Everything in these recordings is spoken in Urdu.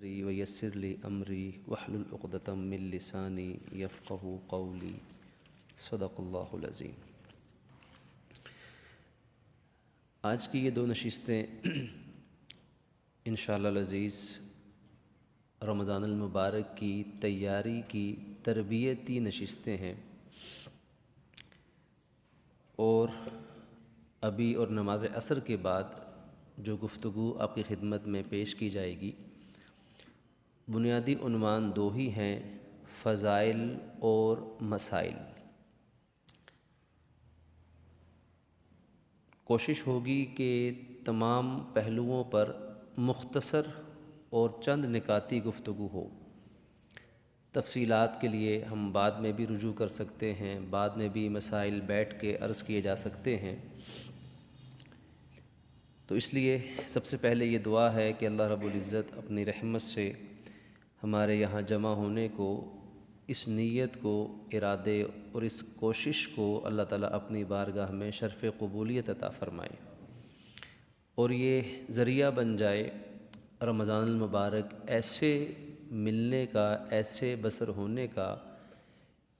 ويسر لي أمري واحلل عقدة من لساني يفقهوا قولي صدق اللہ العظیم۔ آج کی یہ دو نشستیں انشاءاللہ العزیز رمضان المبارک کی تیاری کی تربیتی نشستیں ہیں، اور ابھی اور نماز عصر کے بعد جو گفتگو آپ کی خدمت میں پیش کی جائے گی، بنیادی عنوان دو ہی ہیں، فضائل اور مسائل۔ کوشش ہوگی کہ تمام پہلوؤں پر مختصر اور چند نکاتی گفتگو ہو۔ تفصیلات کے لیے ہم بعد میں بھی رجوع کر سکتے ہیں، بعد میں بھی مسائل بیٹھ کے عرض کیے جا سکتے ہیں۔ تو اس لیے سب سے پہلے یہ دعا ہے کہ اللہ رب العزت اپنی رحمت سے ہمارے یہاں جمع ہونے کو، اس نیت کو، ارادے اور اس کوشش کو اللہ تعالیٰ اپنی بارگاہ میں شرف قبولیت عطا فرمائے، اور یہ ذریعہ بن جائے رمضان المبارک ایسے ملنے کا، ایسے بسر ہونے کا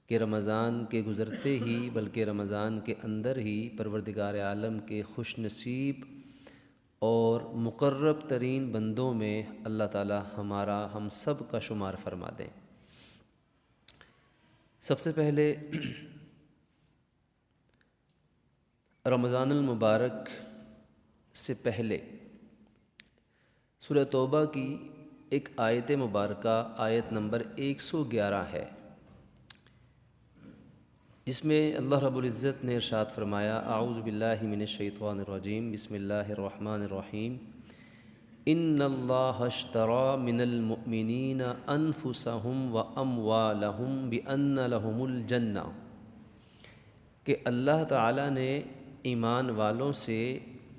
کہ رمضان کے گزرتے ہی بلکہ رمضان کے اندر ہی پروردگار عالم کے خوش نصیب اور مقرب ترین بندوں میں اللہ تعالی ہم سب کا شمار فرما دیں۔ سب سے پہلے رمضان المبارک سے پہلے سورہ توبہ کی ایک آیت مبارکہ، آیت نمبر 111 ہے، جس میں اللہ رب العزت نے ارشاد فرمایا، اعوذ باللہ من الشیطان الرجیم، بسم اللہ الرحمن الرحیم، ان اللہ اشتری من المؤمنین انفسہم واموالہم بان لہم الجنہ، کہ اللہ تعالیٰ نے ایمان والوں سے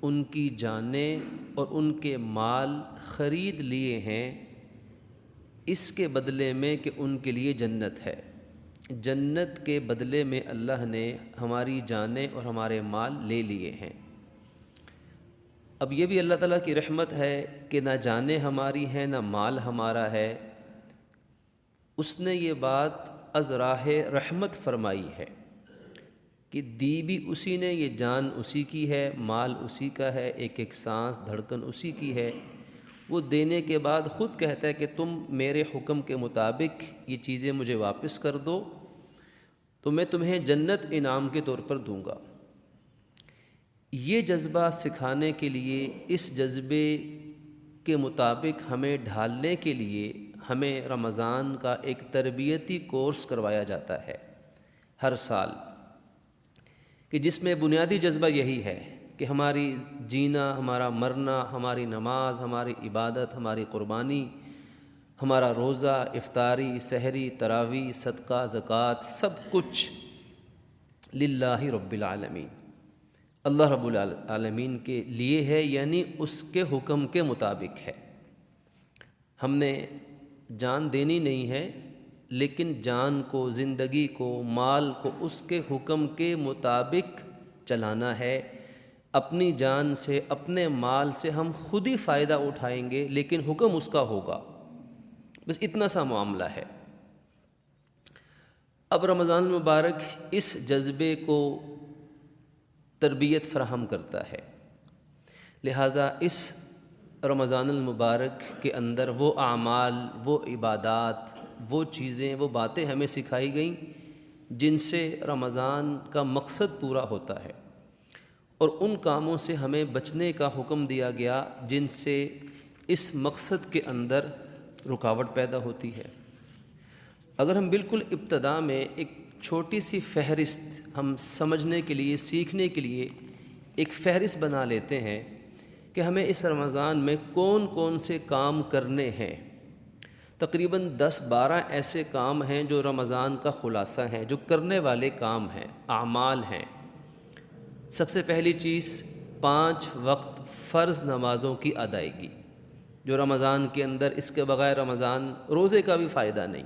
ان کی جانیں اور ان کے مال خرید لیے ہیں اس کے بدلے میں کہ ان کے لیے جنت ہے۔ جنت کے بدلے میں اللہ نے ہماری جانیں اور ہمارے مال لے لیے ہیں۔ اب یہ بھی اللہ تعالیٰ کی رحمت ہے کہ نہ جانیں ہماری ہیں نہ مال ہمارا ہے، اس نے یہ بات از راہ رحمت فرمائی ہے کہ دی بھی اسی نے، یہ جان اسی کی ہے، مال اسی کا ہے، ایک ایک سانس دھڑکن اسی کی ہے۔ وہ دینے کے بعد خود کہتا ہے کہ تم میرے حکم کے مطابق یہ چیزیں مجھے واپس کر دو تو میں تمہیں جنت انعام کے طور پر دوں گا۔ یہ جذبہ سکھانے کے لیے، اس جذبے کے مطابق ہمیں ڈھالنے کے لیے ہمیں رمضان کا ایک تربیتی کورس کروایا جاتا ہے ہر سال، کہ جس میں بنیادی جذبہ یہی ہے کہ ہماری جینا، ہمارا مرنا، ہماری نماز، ہماری عبادت، ہماری قربانی، ہمارا روزہ، افطاری، سحری، تراویح، صدقہ، زکوٰۃ، سب کچھ للہ رب العالمین، اللہ رب العالمین کے لیے ہے، یعنی اس کے حکم کے مطابق ہے۔ ہم نے جان دینی نہیں ہے، لیکن جان کو، زندگی کو، مال کو اس کے حکم کے مطابق چلانا ہے۔ اپنی جان سے، اپنے مال سے ہم خود ہی فائدہ اٹھائیں گے، لیکن حکم اس کا ہوگا، بس اتنا سا معاملہ ہے۔ اب رمضان المبارک اس جذبے کو تربیت فراہم کرتا ہے، لہٰذا اس رمضان المبارک کے اندر وہ اعمال، وہ عبادات، وہ چیزیں، وہ باتیں ہمیں سکھائی گئیں جن سے رمضان کا مقصد پورا ہوتا ہے، اور ان کاموں سے ہمیں بچنے کا حکم دیا گیا جن سے اس مقصد کے اندر رکاوٹ پیدا ہوتی ہے۔ اگر ہم بالکل ابتدا میں ایک چھوٹی سی فہرست ہم سمجھنے کے لیے، سیکھنے کے لیے ایک فہرست بنا لیتے ہیں کہ ہمیں اس رمضان میں کون کون سے کام کرنے ہیں، تقریباً 10-12 ایسے کام ہیں جو رمضان کا خلاصہ ہیں، جو کرنے والے کام ہیں، اعمال ہیں۔ سب سے پہلی چیز 5 وقت فرض نمازوں کی ادائیگی، جو رمضان کے اندر، اس کے بغیر رمضان روزے کا بھی فائدہ نہیں۔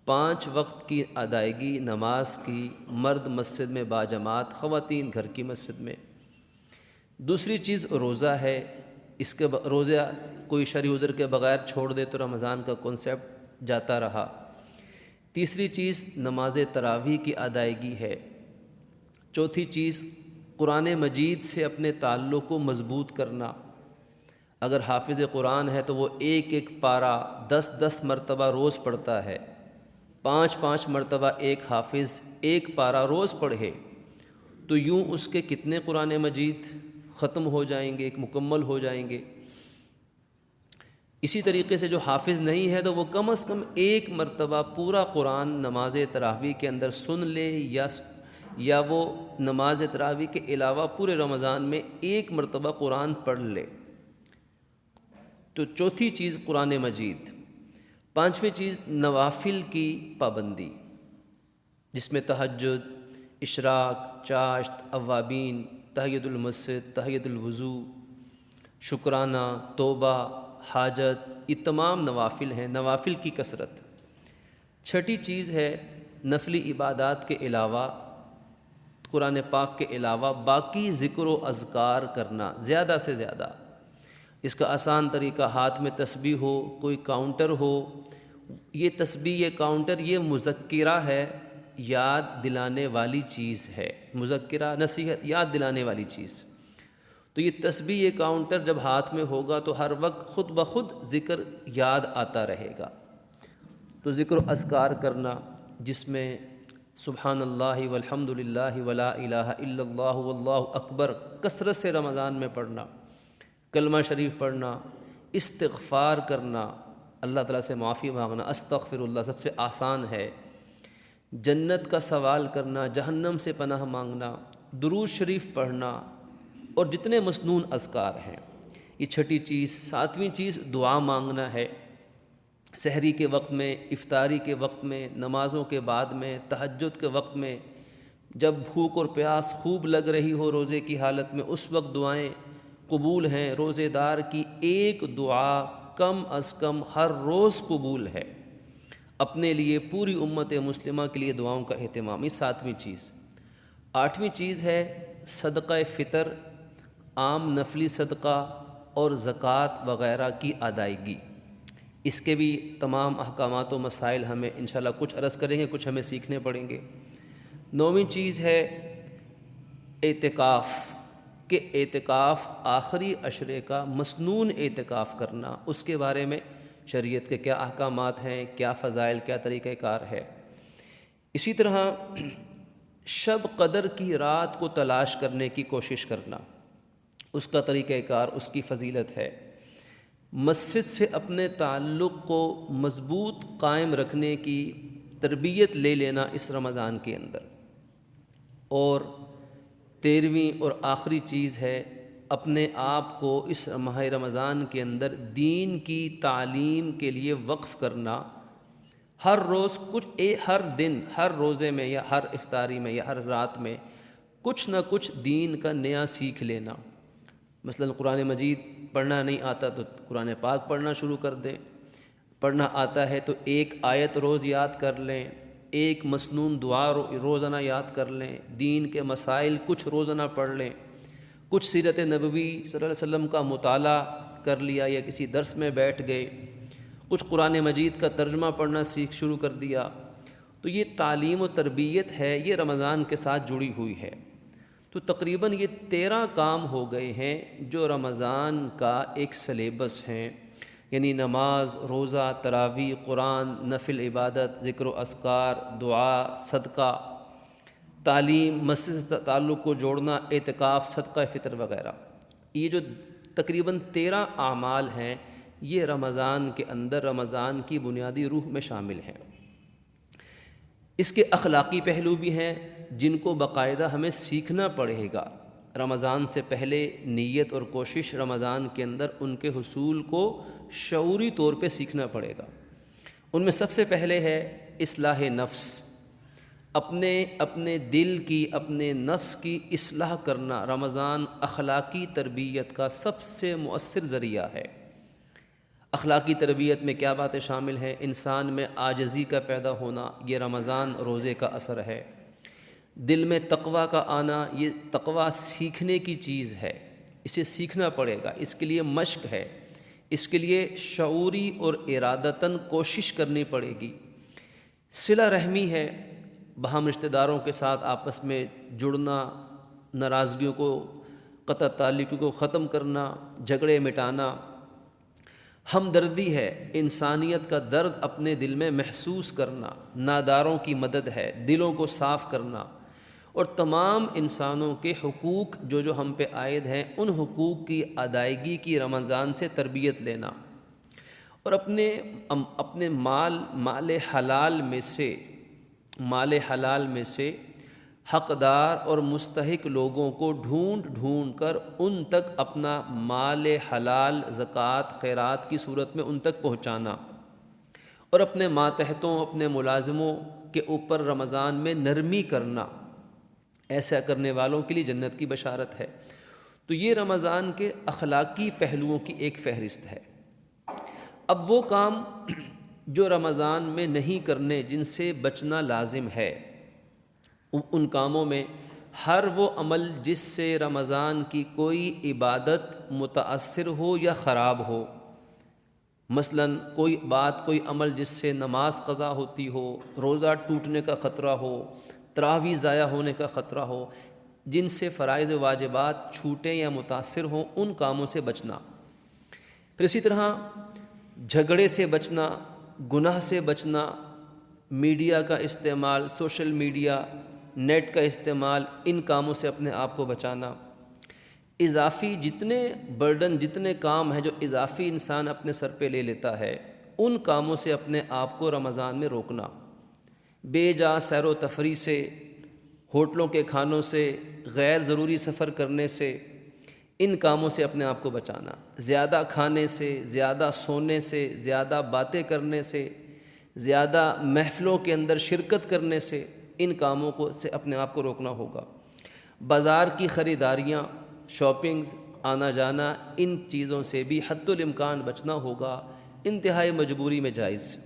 5 وقت کی ادائیگی نماز کی، مرد مسجد میں باجماعت، خواتین گھر کی مسجد میں۔ دوسری چیز روزہ ہے، اس کے روزہ کوئی شرعی عذر کے بغیر چھوڑ دے تو رمضان کا کنسیپٹ جاتا رہا۔ تیسری چیز نماز تراویح کی ادائیگی ہے۔ چوتھی چیز قرآن مجید سے اپنے تعلق کو مضبوط کرنا۔ اگر حافظ قرآن ہے تو وہ ایک ایک پارہ 10 مرتبہ روز پڑھتا ہے، 5 مرتبہ ایک حافظ ایک پارہ روز پڑھے تو یوں اس کے کتنے قرآن مجید ختم ہو جائیں گے، ایک مکمل ہو جائیں گے۔ اسی طریقے سے جو حافظ نہیں ہے تو وہ کم از کم ایک مرتبہ پورا قرآن نماز تراویح کے اندر سن لے، یا وہ نماز تراویح کے علاوہ پورے رمضان میں ایک مرتبہ قرآن پڑھ لے۔ تو چوتھی چیز قرآن مجید۔ پانچویں چیز نوافل کی پابندی، جس میں تہجد، اشراق، چاشت، اوابین، تحیۃ المسجد، تحیۃ الوضو، شکرانہ، توبہ، حاجت، یہ تمام نوافل ہیں، نوافل کی کثرت۔ چھٹی چیز ہے نفلی عبادات کے علاوہ، قرآن پاک کے علاوہ باقی ذکر و اذکار کرنا زیادہ سے زیادہ۔ اس کا آسان طریقہ ہاتھ میں تسبیح ہو، کوئی کاؤنٹر ہو۔ یہ تسبیح، یہ کاؤنٹر، یہ مذکرہ ہے، یاد دلانے والی چیز ہے۔ مذکرہ، نصیحت، یاد دلانے والی چیز۔ تو یہ تسبیح، یہ کاؤنٹر جب ہاتھ میں ہوگا تو ہر وقت خود بخود ذکر یاد آتا رہے گا۔ تو ذکر و اذکار کرنا، جس میں سبحان اللہ والحمد للہ ولا الہ الا اللہ واللہ اکبر کثرت سے رمضان میں پڑھنا، کلمہ شریف پڑھنا، استغفار کرنا، اللہ تعالیٰ سے معافی مانگنا، استغفر اللہ سب سے آسان ہے، جنت کا سوال کرنا، جہنم سے پناہ مانگنا، درود شریف پڑھنا، اور جتنے مسنون اذکار ہیں۔ یہ چھٹی چیز۔ ساتویں چیز دعا مانگنا ہے، سحری کے وقت میں، افطاری کے وقت میں، نمازوں کے بعد میں، تہجد کے وقت میں، جب بھوک اور پیاس خوب لگ رہی ہو روزے کی حالت میں، اس وقت دعائیں قبول ہیں۔ روزے دار کی ایک دعا کم از کم ہر روز قبول ہے۔ اپنے لیے، پوری امت مسلمہ کے لیے دعاؤں کا اہتمام، یہ ساتویں چیز۔ آٹھویں چیز ہے صدقہ فطر، عام نفلی صدقہ اور زکوٰۃ وغیرہ کی ادائیگی۔ اس کے بھی تمام احکامات و مسائل ہمیں انشاءاللہ کچھ عرض کریں گے، کچھ ہمیں سیکھنے پڑیں گے۔ نویں چیز ہے اعتکاف، کہ اعتکاف آخری عشرے کا مسنون اعتکاف کرنا، اس کے بارے میں شریعت کے کیا احکامات ہیں، کیا فضائل، کیا طریقہ کار ہے۔ اسی طرح شب قدر کی رات کو تلاش کرنے کی کوشش کرنا، اس کا طریقہ کار، اس کی فضیلت ہے۔ مسجد سے اپنے تعلق کو مضبوط قائم رکھنے کی تربیت لے لینا اس رمضان کے اندر۔ اور 13ویں اور آخری چیز ہے اپنے آپ کو اس ماہ رمضان کے اندر دین کی تعلیم کے لیے وقف کرنا۔ ہر روز ہر دن، ہر روزے میں یا ہر افطاری میں یا ہر رات میں کچھ نہ کچھ دین کا نیا سیکھ لینا۔ مثلا قرآن مجید پڑھنا نہیں آتا تو قرآن پاک پڑھنا شروع کر دیں، پڑھنا آتا ہے تو ایک آیت روز یاد کر لیں، ایک مسنون دعا روزانہ یاد کر لیں، دین کے مسائل کچھ روزانہ پڑھ لیں، کچھ سیرت نبوی صلی اللہ علیہ وسلم کا مطالعہ کر لیا یا کسی درس میں بیٹھ گئے، کچھ قرآن مجید کا ترجمہ پڑھنا شروع کر دیا۔ تو یہ تعلیم و تربیت ہے، یہ رمضان کے ساتھ جڑی ہوئی ہے۔ تو تقریباً یہ 13 کام ہو گئے ہیں جو رمضان کا ایک سلیبس ہیں، یعنی نماز، روزہ، تراویح، قرآن، نفل عبادت، ذکر و اذکار، دعا، صدقہ، تعلیم، مسجد سے تعلق کو جوڑنا، اعتکاف، صدقہ فطر وغیرہ۔ یہ جو تقریباً 13 اعمال ہیں، یہ رمضان کے اندر، رمضان کی بنیادی روح میں شامل ہیں۔ اس کے اخلاقی پہلو بھی ہیں جن کو باقاعدہ ہمیں سیکھنا پڑے گا۔ رمضان سے پہلے نیت اور کوشش، رمضان کے اندر ان کے حصول کو شعوری طور پہ سیکھنا پڑے گا۔ ان میں سب سے پہلے ہے اصلاح نفس، اپنے دل کی، اپنے نفس کی اصلاح کرنا۔ رمضان اخلاقی تربیت کا سب سے مؤثر ذریعہ ہے۔ اخلاقی تربیت میں کیا باتیں شامل ہیں؟ انسان میں عاجزی کا پیدا ہونا، یہ رمضان روزے کا اثر ہے۔ دل میں تقویٰ کا آنا، یہ تقویٰ سیکھنے کی چیز ہے۔ اسے سیکھنا پڑے گا، اس کے لیے مشق ہے، اس کے لیے شعوری اور ارادتاً کوشش کرنی پڑے گی۔ صلہ رحمی ہے، باہم رشتہ داروں کے ساتھ آپس میں جڑنا، ناراضگیوں کو، قطع تعلق کو ختم کرنا، جھگڑے مٹانا۔ ہمدردی ہے، انسانیت کا درد اپنے دل میں محسوس کرنا، ناداروں کی مدد ہے، دلوں کو صاف کرنا، اور تمام انسانوں کے حقوق جو ہم پہ عائد ہیں ان حقوق کی ادائیگی کی رمضان سے تربیت لینا، اور اپنے مال حلال میں سے حقدار اور مستحق لوگوں کو ڈھونڈ کر ان تک اپنا مال حلال زکوٰۃ خیرات کی صورت میں ان تک پہنچانا، اور اپنے ماتحتوں، اپنے ملازموں کے اوپر رمضان میں نرمی کرنا۔ ایسا کرنے والوں کے لیے جنت کی بشارت ہے۔ تو یہ رمضان کے اخلاقی پہلوؤں کی ایک فہرست ہے۔ اب وہ کام جو رمضان میں نہیں کرنے، جن سے بچنا لازم ہے، ان کاموں میں ہر وہ عمل جس سے رمضان کی کوئی عبادت متاثر ہو یا خراب ہو، مثلاً کوئی عمل جس سے نماز قضا ہوتی ہو، روزہ ٹوٹنے کا خطرہ ہو، تراویح ضائع ہونے کا خطرہ ہو، جن سے فرائض و واجبات چھوٹیں یا متاثر ہوں، ان کاموں سے بچنا۔ پھر اسی طرح جھگڑے سے بچنا، گناہ سے بچنا، میڈیا کا استعمال، سوشل میڈیا، نیٹ کا استعمال، ان کاموں سے اپنے آپ کو بچانا۔ اضافی جتنے کام ہیں جو اضافی انسان اپنے سر پہ لے لیتا ہے، ان کاموں سے اپنے آپ کو رمضان میں روکنا۔ بے جا سیر و تفریح سے، ہوٹلوں کے کھانوں سے، غیر ضروری سفر کرنے سے، ان کاموں سے اپنے آپ کو بچانا۔ زیادہ کھانے سے، زیادہ سونے سے، زیادہ باتیں کرنے سے، زیادہ محفلوں کے اندر شرکت کرنے سے، ان کاموں سے اپنے آپ کو روکنا ہوگا۔ بازار کی خریداریاں، شاپنگز، آنا جانا، ان چیزوں سے بھی حد الامکان بچنا ہوگا، انتہائی مجبوری میں جائز۔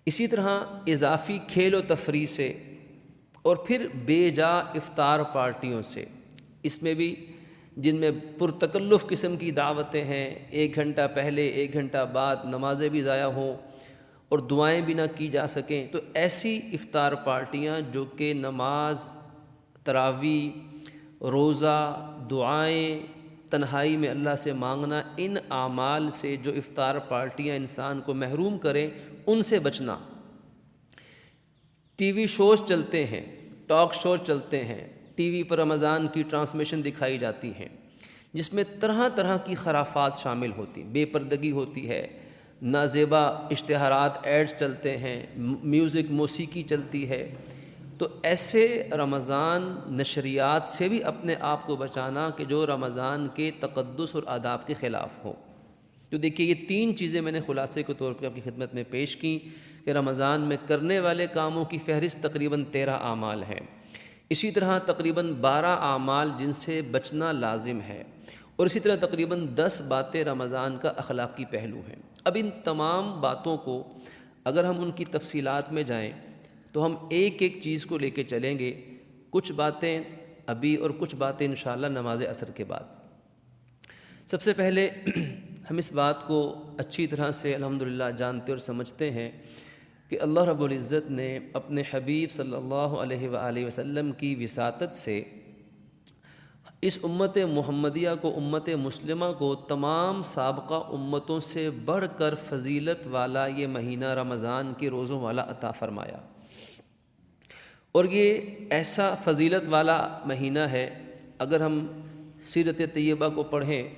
اسی طرح اضافی کھیل و تفریح سے، اور پھر بے جا افطار پارٹیوں سے، اس میں بھی جن میں پرتکلف قسم کی دعوتیں ہیں، 1 گھنٹہ پہلے 1 گھنٹہ بعد، نمازیں بھی ضائع ہوں اور دعائیں بھی نہ کی جا سکیں، تو ایسی افطار پارٹیاں جو کہ نماز، تراویح، روزہ، دعائیں، تنہائی میں اللہ سے مانگنا، ان اعمال سے جو افطار پارٹیاں انسان کو محروم کریں، ان سے بچنا۔ ٹی وی شوز چلتے ہیں، ٹاک شو چلتے ہیں، ٹی وی پر رمضان کی ٹرانسمیشن دکھائی جاتی ہیں، جس میں طرح طرح کی خرافات شامل ہوتی، بے پردگی ہوتی ہے، نازیبا اشتہارات، ایڈز چلتے ہیں، موسیقی چلتی ہے۔ تو ایسے رمضان نشریات سے بھی اپنے آپ کو بچانا کہ جو رمضان کے تقدس اور آداب کے خلاف ہوں۔ تو دیکھیے، یہ 3 چیزیں میں نے خلاصے کے طور پر آپ کی خدمت میں پیش کی کہ رمضان میں کرنے والے کاموں کی فہرست تقریباً 13 اعمال ہیں۔ اسی طرح تقریباً 12 اعمال جن سے بچنا لازم ہے، اور اسی طرح تقریباً 10 باتیں رمضان کا اخلاقی پہلو ہیں۔ اب ان تمام باتوں کو اگر ہم ان کی تفصیلات میں جائیں تو ہم ایک ایک چیز کو لے کے چلیں گے، کچھ باتیں ابھی اور کچھ باتیں انشاءاللہ نماز عصر کے بعد۔ سب سے پہلے ہم اس بات کو اچھی طرح سے الحمدللہ جانتے اور سمجھتے ہیں کہ اللہ رب العزت نے اپنے حبیب صلی اللہ علیہ وآلہ وسلم کی وساطت سے اس امت محمدیہ کو، امت مسلمہ کو، تمام سابقہ امتوں سے بڑھ کر فضیلت والا یہ مہینہ رمضان کے روزوں والا عطا فرمایا، اور یہ ایسا فضیلت والا مہینہ ہے، اگر ہم سیرت طیبہ کو پڑھیں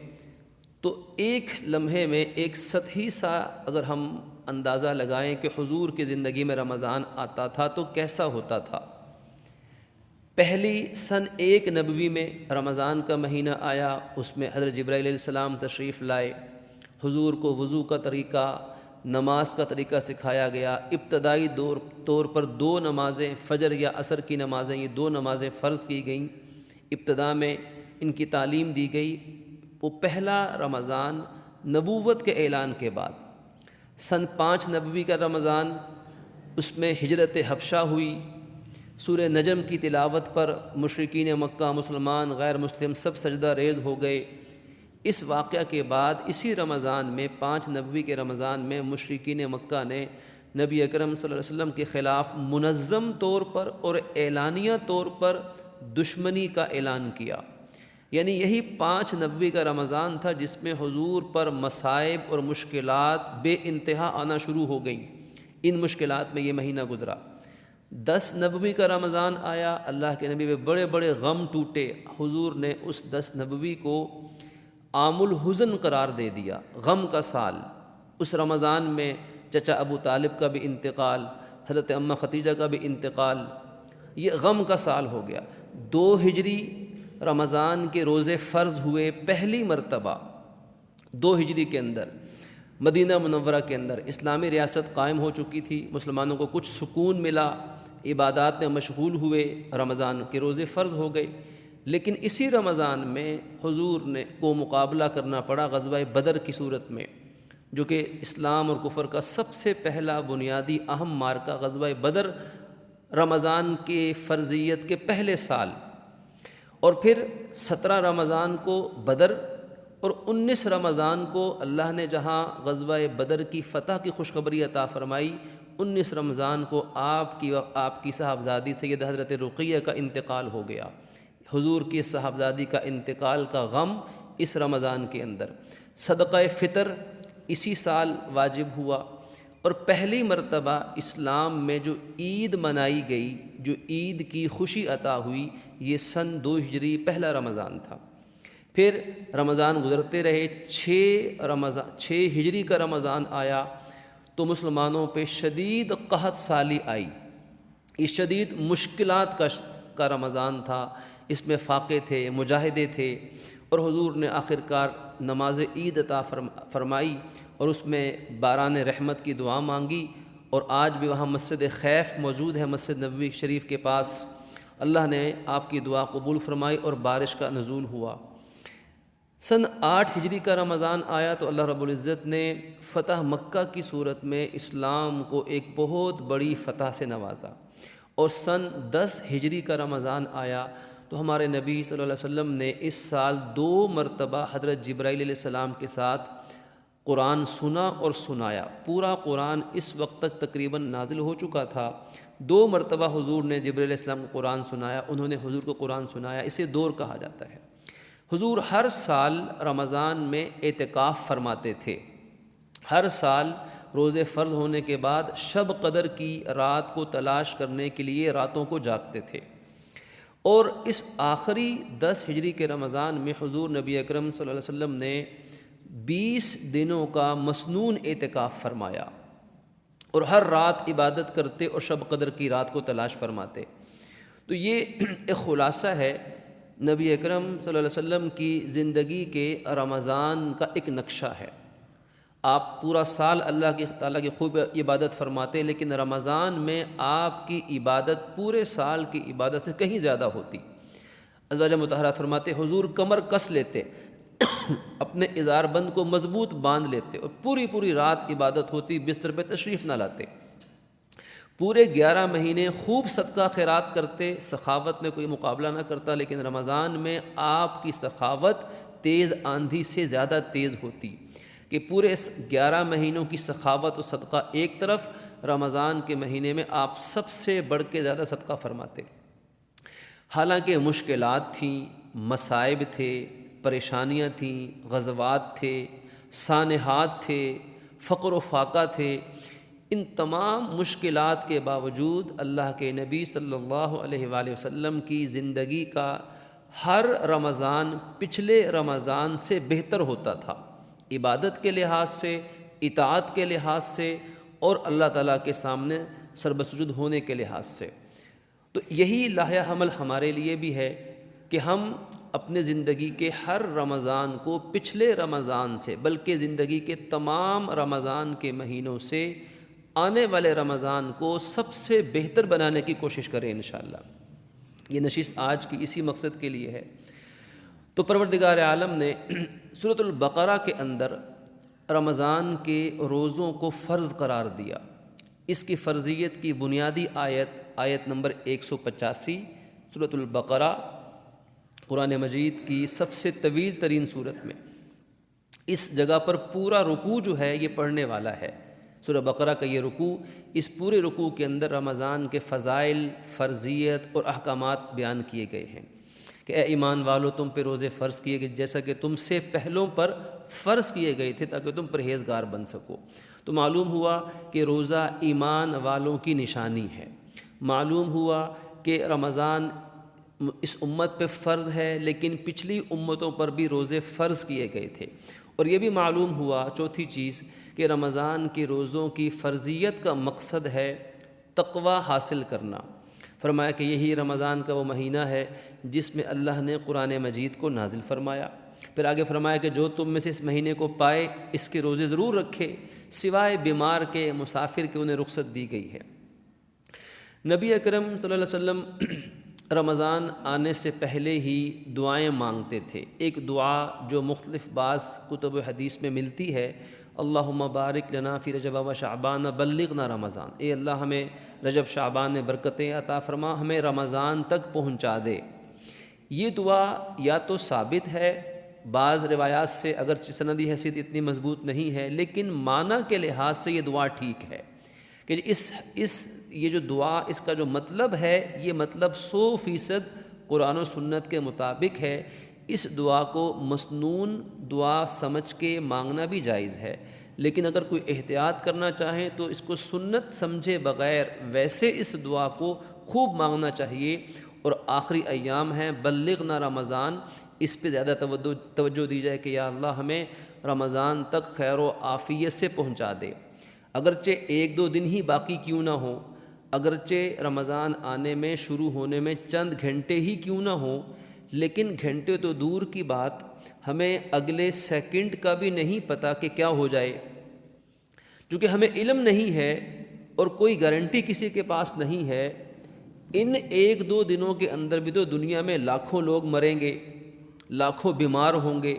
تو ایک لمحے میں ایک سطحی سا اگر ہم اندازہ لگائیں کہ حضور کی زندگی میں رمضان آتا تھا تو کیسا ہوتا تھا۔ پہلی سن 1 نبوی میں رمضان کا مہینہ آیا، اس میں حضرت جبرائیل علیہ السلام تشریف لائے، حضور کو وضو کا طریقہ، نماز کا طریقہ سکھایا گیا۔ ابتدائی طور پر 2 نمازیں، فجر یا عصر کی نمازیں، یہ 2 نمازیں فرض کی گئیں، ابتدا میں ان کی تعلیم دی گئی۔ وہ پہلا رمضان نبوت کے اعلان کے بعد، سن 5 نبوی کا رمضان، اس میں ہجرت حبشہ ہوئی، سورہ نجم کی تلاوت پر مشرکین مکہ، مسلمان، غیر مسلم سب سجدہ ریز ہو گئے۔ اس واقعہ کے بعد اسی رمضان میں 5 نبوی کے رمضان میں مشرکین مکہ نے نبی اکرم صلی اللہ علیہ وسلم کے خلاف منظم طور پر اور اعلانیہ طور پر دشمنی کا اعلان کیا۔ یعنی یہی 5 نبوی کا رمضان تھا جس میں حضور پر مصائب اور مشکلات بے انتہا آنا شروع ہو گئیں۔ ان مشکلات میں یہ مہینہ گزرا۔ 10 نبوی کا رمضان آیا، اللہ کے نبی پہ بڑے بڑے غم ٹوٹے۔ حضور نے اس 10 نبوی کو عام الحزن قرار دے دیا، غم کا سال۔ اس رمضان میں چچا ابو طالب کا بھی انتقال، حضرت اماں ختیجہ کا بھی انتقال، یہ غم کا سال ہو گیا۔ 2 ہجری رمضان کے روزے فرض ہوئے پہلی مرتبہ۔ 2 ہجری کے اندر مدینہ منورہ کے اندر اسلامی ریاست قائم ہو چکی تھی، مسلمانوں کو کچھ سکون ملا، عبادات میں مشغول ہوئے، رمضان کے روزے فرض ہو گئے۔ لیکن اسی رمضان میں حضور کو مقابلہ کرنا پڑا غزوہ بدر کی صورت میں، جو کہ اسلام اور کفر کا سب سے پہلا بنیادی اہم معرکہ غزوہ بدر، رمضان کے فرضیت کے پہلے سال۔ اور پھر 17 رمضان کو بدر اور 19 رمضان کو اللہ نے جہاں غزوہ بدر کی فتح کی خوشخبری عطا فرمائی، 19 رمضان کو آپ کی صاحبزادی سید حضرت رقیہ کا انتقال ہو گیا۔ حضور کی صاحبزادی کا انتقال کا غم اس رمضان کے اندر۔ صدقہ فطر اسی سال واجب ہوا، اور پہلی مرتبہ اسلام میں جو عید منائی گئی، جو عید کی خوشی عطا ہوئی، یہ سن 2 ہجری پہلا رمضان تھا۔ پھر رمضان گزرتے رہے، 6 ہجری کا رمضان آیا تو مسلمانوں پہ شدید قحط سالی آئی۔ یہ شدید مشکلات کا رمضان تھا، اس میں فاقے تھے، مجاہدے تھے، اور حضور نے آخر کار نماز عید عطا فرمائی اور اس میں باران رحمت کی دعا مانگی، اور آج بھی وہاں مسجد خیف موجود ہے، مسجد نبوی شریف کے پاس۔ اللہ نے آپ کی دعا قبول فرمائی اور بارش کا نزول ہوا۔ سن 8 ہجری کا رمضان آیا تو اللہ رب العزت نے فتح مکہ کی صورت میں اسلام کو ایک بہت بڑی فتح سے نوازا، اور سن 10 ہجری کا رمضان آیا تو ہمارے نبی صلی اللہ علیہ وسلم نے اس سال 2 مرتبہ حضرت جبرائیل علیہ السلام کے ساتھ قرآن سنا اور سنایا۔ پورا قرآن اس وقت تک تقریباً نازل ہو چکا تھا، 2 مرتبہ حضور نے جبرائیل علیہ السلام کو قرآن سنایا، انہوں نے حضور کو قرآن سنایا، اسے دور کہا جاتا ہے۔ حضور ہر سال رمضان میں اعتکاف فرماتے تھے، ہر سال روزے فرض ہونے کے بعد شب قدر کی رات کو تلاش کرنے کے لیے راتوں کو جاگتے تھے، اور اس آخری 10 ہجری کے رمضان میں حضور نبی اکرم صلی اللہ علیہ وسلم نے 20 دنوں کا مسنون اعتکاف فرمایا، اور ہر رات عبادت کرتے اور شب قدر کی رات کو تلاش فرماتے۔ تو یہ ایک خلاصہ ہے نبی اکرم صلی اللہ علیہ وسلم کی زندگی کے رمضان کا ایک نقشہ ہے۔ آپ پورا سال اللہ کی تعالیٰ کی خوب عبادت فرماتے، لیکن رمضان میں آپ کی عبادت پورے سال کی عبادت سے کہیں زیادہ ہوتی۔ ازواج مطہرات فرماتے حضور کمر کس لیتے، اپنے ازار بند کو مضبوط باندھ لیتے، اور پوری رات عبادت ہوتی، بستر پہ تشریف نہ لاتے۔ پورے 11 مہینے خوب صدقہ خیرات کرتے، سخاوت میں کوئی مقابلہ نہ کرتا، لیکن رمضان میں آپ کی سخاوت تیز آندھی سے زیادہ تیز ہوتی کہ پورے 11 مہینوں کی سخاوت و صدقہ ایک طرف، رمضان کے مہینے میں آپ سب سے بڑھ کے زیادہ صدقہ فرماتے۔ حالانکہ مشکلات تھیں، مصائب تھے، پریشانیاں تھیں، غزوات تھے، سانحات تھے، فقر و فاقہ تھے، ان تمام مشکلات کے باوجود اللہ کے نبی صلی اللہ علیہ وآلہ وسلم کی زندگی کا ہر رمضان پچھلے رمضان سے بہتر ہوتا تھا، عبادت کے لحاظ سے، اطاعت کے لحاظ سے، اور اللہ تعالیٰ کے سامنے سربسجود ہونے کے لحاظ سے۔ تو یہی لاحہ حمل ہمارے لیے بھی ہے کہ ہم اپنے زندگی کے ہر رمضان کو پچھلے رمضان سے، بلکہ زندگی کے تمام رمضان کے مہینوں سے آنے والے رمضان کو سب سے بہتر بنانے کی کوشش کریں انشاءاللہ۔ یہ نشست آج کی اسی مقصد کے لیے ہے۔ تو پروردگار عالم نے سورۃ البقرہ کے اندر رمضان کے روزوں کو فرض قرار دیا۔ اس کی فرضیت کی بنیادی آیت آیت نمبر 185 سورۃ البقرہ، قرآن مجید کی سب سے طویل ترین صورت میں اس جگہ پر پورا رکوع جو ہے یہ پڑھنے والا ہے۔ سورہ بقرہ کا یہ رکوع، اس پورے رکوع کے اندر رمضان کے فضائل، فرضیت اور احکامات بیان کیے گئے ہیں کہ اے ایمان والو، تم پہ روزے فرض کیے گئے جیسا کہ تم سے پہلوں پر فرض کیے گئے تھے تاکہ تم پرہیزگار بن سکو۔ تو معلوم ہوا کہ روزہ ایمان والوں کی نشانی ہے۔ معلوم ہوا کہ رمضان اس امت پہ فرض ہے، لیکن پچھلی امتوں پر بھی روزے فرض کیے گئے تھے۔ اور یہ بھی معلوم ہوا، چوتھی چیز، کہ رمضان کے روزوں کی فرضیت کا مقصد ہے تقوی حاصل کرنا۔ فرمایا کہ یہی رمضان کا وہ مہینہ ہے جس میں اللہ نے قرآن مجید کو نازل فرمایا۔ پھر آگے فرمایا کہ جو تم میں سے اس مہینے کو پائے اس کے روزے ضرور رکھے، سوائے بیمار کے، مسافر کے، انہیں رخصت دی گئی ہے۔ نبی اکرم صلی اللہ علیہ وسلم رمضان آنے سے پہلے ہی دعائیں مانگتے تھے۔ ایک دعا جو مختلف بعض کتب و حدیث میں ملتی ہے، اللہم بارک لنا فی رجب و شعبان بلغنا رمضان، اے اللہ ہمیں رجب شعبان میں برکتیں عطا فرما، ہمیں رمضان تک پہنچا دے۔ یہ دعا یا تو ثابت ہے، بعض روایات سے اگرچہ سندی حیثیت اتنی مضبوط نہیں ہے، لیکن معنی کے لحاظ سے یہ دعا ٹھیک ہے کہ یہ جو دعا، اس کا جو مطلب ہے، یہ مطلب 100% قرآن و سنت کے مطابق ہے۔ اس دعا کو مسنون دعا سمجھ کے مانگنا بھی جائز ہے، لیکن اگر کوئی احتیاط کرنا چاہیں تو اس کو سنت سمجھے بغیر ویسے اس دعا کو خوب مانگنا چاہیے۔ اور آخری ایام ہیں، بلغنا رمضان، اس پہ زیادہ توجہ دی جائے کہ یا اللہ ہمیں رمضان تک خیر و عافیت سے پہنچا دے۔ اگرچہ 1-2 دن ہی باقی کیوں نہ ہوں، اگرچہ رمضان آنے میں، شروع ہونے میں چند گھنٹے ہی کیوں نہ ہوں، لیکن گھنٹے تو دور کی بات، ہمیں اگلے سیکنڈ کا بھی نہیں پتہ کہ کیا ہو جائے۔ چونکہ ہمیں علم نہیں ہے اور کوئی گارنٹی کسی کے پاس نہیں ہے، ان 1-2 دنوں کے اندر بھی تو دنیا میں لاکھوں لوگ مریں گے، لاکھوں بیمار ہوں گے،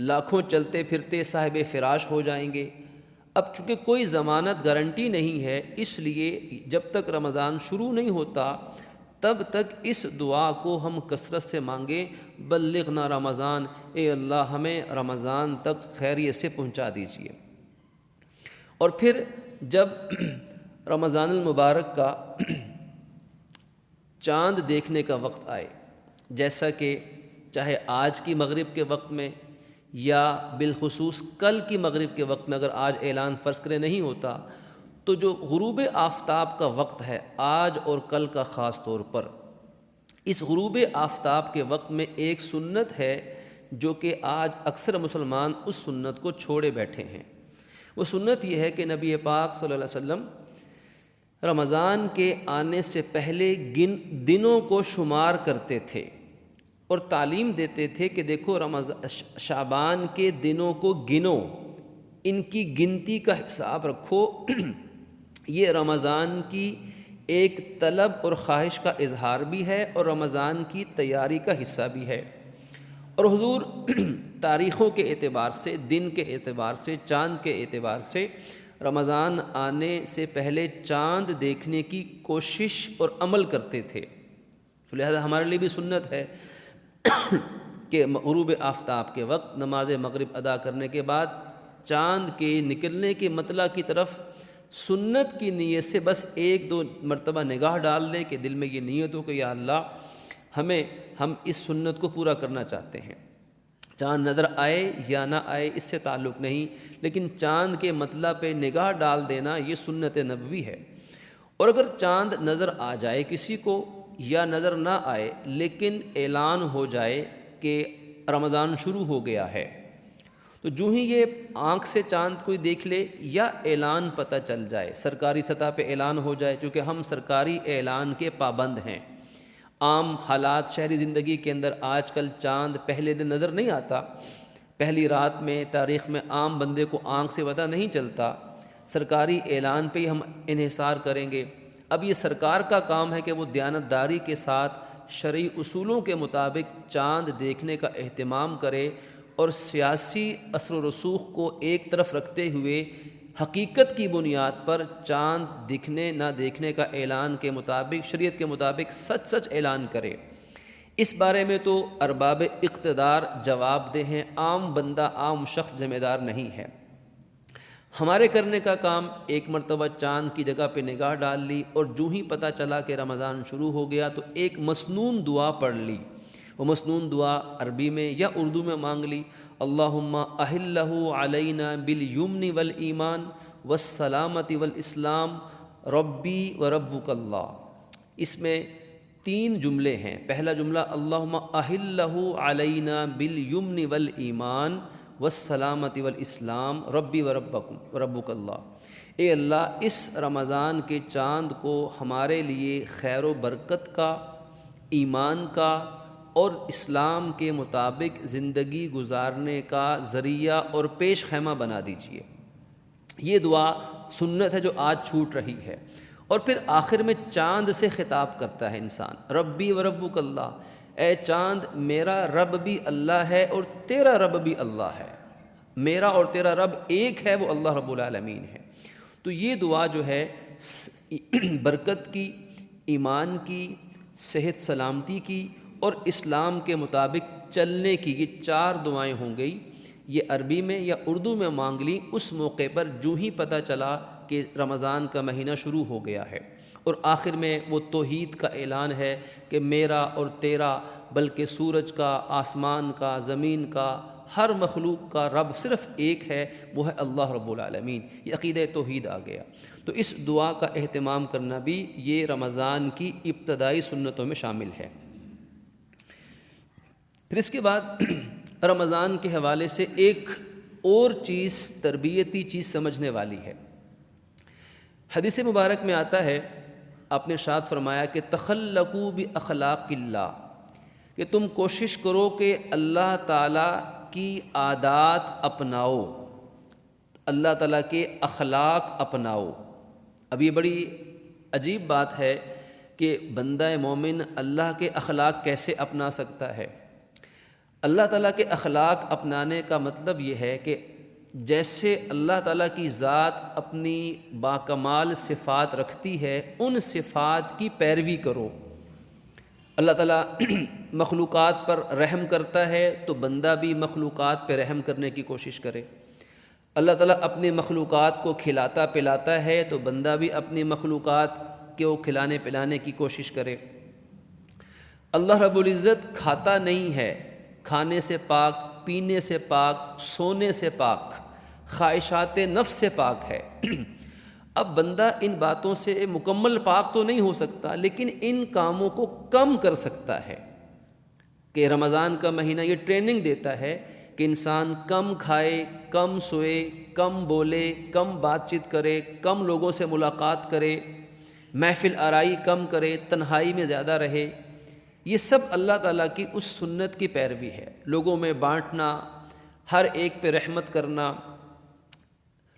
لاکھوں چلتے پھرتے صاحب فراش ہو جائیں گے۔ اب چونکہ کوئی ضمانت گارنٹی نہیں ہے، اس لیے جب تک رمضان شروع نہیں ہوتا تب تک اس دعا کو ہم کثرت سے مانگیں، بلغنا رمضان، اے اللہ ہمیں رمضان تک خیریت سے پہنچا دیجیے۔ اور پھر جب رمضان المبارک کا چاند دیکھنے کا وقت آئے، جیسا کہ چاہے آج کی مغرب کے وقت میں یا بالخصوص کل کی مغرب کے وقت میں، اگر آج اعلان فرض کرے نہیں ہوتا، تو جو غروب آفتاب کا وقت ہے آج اور کل کا خاص طور پر، اس غروب آفتاب کے وقت میں ایک سنت ہے جو کہ آج اکثر مسلمان اس سنت کو چھوڑے بیٹھے ہیں۔ وہ سنت یہ ہے کہ نبی پاک صلی اللہ علیہ وسلم رمضان کے آنے سے پہلے دنوں کو شمار کرتے تھے اور تعلیم دیتے تھے کہ دیکھو شعبان کے دنوں کو گنو، ان کی گنتی کا حساب رکھو۔ یہ رمضان کی ایک طلب اور خواہش کا اظہار بھی ہے اور رمضان کی تیاری کا حصہ بھی ہے۔ اور حضور تاریخوں کے اعتبار سے، دن کے اعتبار سے، چاند کے اعتبار سے رمضان آنے سے پہلے چاند دیکھنے کی کوشش اور عمل کرتے تھے۔ لہذا ہمارے لیے بھی سنت ہے کہ غروب آفتاب کے وقت نماز مغرب ادا کرنے کے بعد چاند کے نکلنے کے مطلع کی طرف سنت کی نیت سے بس 1-2 مرتبہ نگاہ ڈال دیں کہ دل میں یہ نیت ہو کہ یا اللہ ہم اس سنت کو پورا کرنا چاہتے ہیں۔ چاند نظر آئے یا نہ آئے اس سے تعلق نہیں، لیکن چاند کے مطلع پہ نگاہ ڈال دینا یہ سنت نبوی ہے۔ اور اگر چاند نظر آ جائے کسی کو یا نظر نہ آئے لیکن اعلان ہو جائے کہ رمضان شروع ہو گیا ہے، تو جو ہی یہ آنکھ سے چاند کوئی دیکھ لے یا اعلان پتہ چل جائے، سرکاری سطح پہ اعلان ہو جائے، چونکہ ہم سرکاری اعلان کے پابند ہیں۔ عام حالات شہری زندگی کے اندر آج کل چاند پہلے دن نظر نہیں آتا، پہلی رات میں تاریخ میں عام بندے کو آنکھ سے پتہ نہیں چلتا، سرکاری اعلان پہ ہی ہم انحصار کریں گے۔ اب یہ سرکار کا کام ہے کہ وہ دیانتداری کے ساتھ شرعی اصولوں کے مطابق چاند دیکھنے کا اہتمام کرے اور سیاسی اثر و رسوخ کو ایک طرف رکھتے ہوئے حقیقت کی بنیاد پر چاند دکھنے نہ دیکھنے کا اعلان کے مطابق، شریعت کے مطابق سچ سچ اعلان کرے۔ اس بارے میں تو ارباب اقتدار جواب دہ ہیں، عام بندہ، عام شخص ذمہ دار نہیں ہے۔ ہمارے کرنے کا کام ایک مرتبہ چاند کی جگہ پہ نگاہ ڈال لی، اور جو ہی پتہ چلا کہ رمضان شروع ہو گیا تو ایک مسنون دعا پڑھ لی۔ وہ مسنون دعا عربی میں یا اردو میں مانگ لی، اللہم احلہ علینا بالیمن والایمان والسلامۃ والاسلام ربی وربک اللہ۔ اس میں 3 جملے ہیں۔ پہلا جملہ اللہم احلہ علینا بالیمن والایمان والسلامۃ والاسلام ربی وربک اللہ۔ اے اللہ، اس رمضان کے چاند کو ہمارے لیے خیر و برکت کا، ایمان کا اور اسلام کے مطابق زندگی گزارنے کا ذریعہ اور پیش خیمہ بنا دیجیے۔ یہ دعا سنت ہے جو آج چھوٹ رہی ہے۔ اور پھر آخر میں چاند سے خطاب کرتا ہے انسان، ربی وربک اللہ، اے چاند میرا رب بھی اللہ ہے اور تیرا رب بھی اللہ ہے، میرا اور تیرا رب ایک ہے، وہ اللہ رب العالمین ہے۔ تو یہ دعا جو ہے برکت کی، ایمان کی، صحت سلامتی کی اور اسلام کے مطابق چلنے کی، یہ 4 دعائیں ہوں گئی۔ یہ عربی میں یا اردو میں مانگ لی اس موقع پر جو ہی پتہ چلا کہ رمضان کا مہینہ شروع ہو گیا ہے۔ اور آخر میں وہ توحید کا اعلان ہے کہ میرا اور تیرا، بلکہ سورج کا، آسمان کا، زمین کا، ہر مخلوق کا رب صرف ایک ہے، وہ ہے اللہ رب العالمین۔ یہ عقیدہ توحید آ گیا۔ تو اس دعا کا اہتمام کرنا بھی یہ رمضان کی ابتدائی سنتوں میں شامل ہے۔ پھر اس کے بعد رمضان کے حوالے سے ایک اور چیز، تربیتی چیز سمجھنے والی ہے۔ حدیث مبارک میں آتا ہے، آپ نے ارشاد فرمایا کہ تخلقوا باخلاق اللہ، کہ تم کوشش کرو کہ اللہ تعالیٰ کی عادات اپناؤ، اللہ تعالیٰ کے اخلاق اپناؤ۔ اب یہ بڑی عجیب بات ہے کہ بندہ مومن اللہ کے اخلاق کیسے اپنا سکتا ہے؟ اللہ تعالیٰ کے اخلاق اپنانے کا مطلب یہ ہے کہ جیسے اللہ تعالیٰ کی ذات اپنی باکمال صفات رکھتی ہے، ان صفات کی پیروی کرو۔ اللہ تعالیٰ مخلوقات پر رحم کرتا ہے تو بندہ بھی مخلوقات پہ رحم کرنے کی کوشش کرے۔ اللہ تعالیٰ اپنی مخلوقات کو کھلاتا پلاتا ہے تو بندہ بھی اپنی مخلوقات کو کھلانے پلانے کی کوشش کرے۔ اللہ رب العزت کھاتا نہیں ہے، کھانے سے پاک، پینے سے پاک، سونے سے پاک، خواہشات نفس سے پاک ہے۔ اب بندہ ان باتوں سے مکمل پاک تو نہیں ہو سکتا، لیکن ان کاموں کو کم کر سکتا ہے۔ کہ رمضان کا مہینہ یہ ٹریننگ دیتا ہے کہ انسان کم کھائے، کم سوئے، کم بولے، کم بات چیت کرے، کم لوگوں سے ملاقات کرے، محفل آرائی کم کرے، تنہائی میں زیادہ رہے۔ یہ سب اللہ تعالیٰ کی اس سنت کی پیروی ہے، لوگوں میں بانٹنا، ہر ایک پہ رحمت کرنا،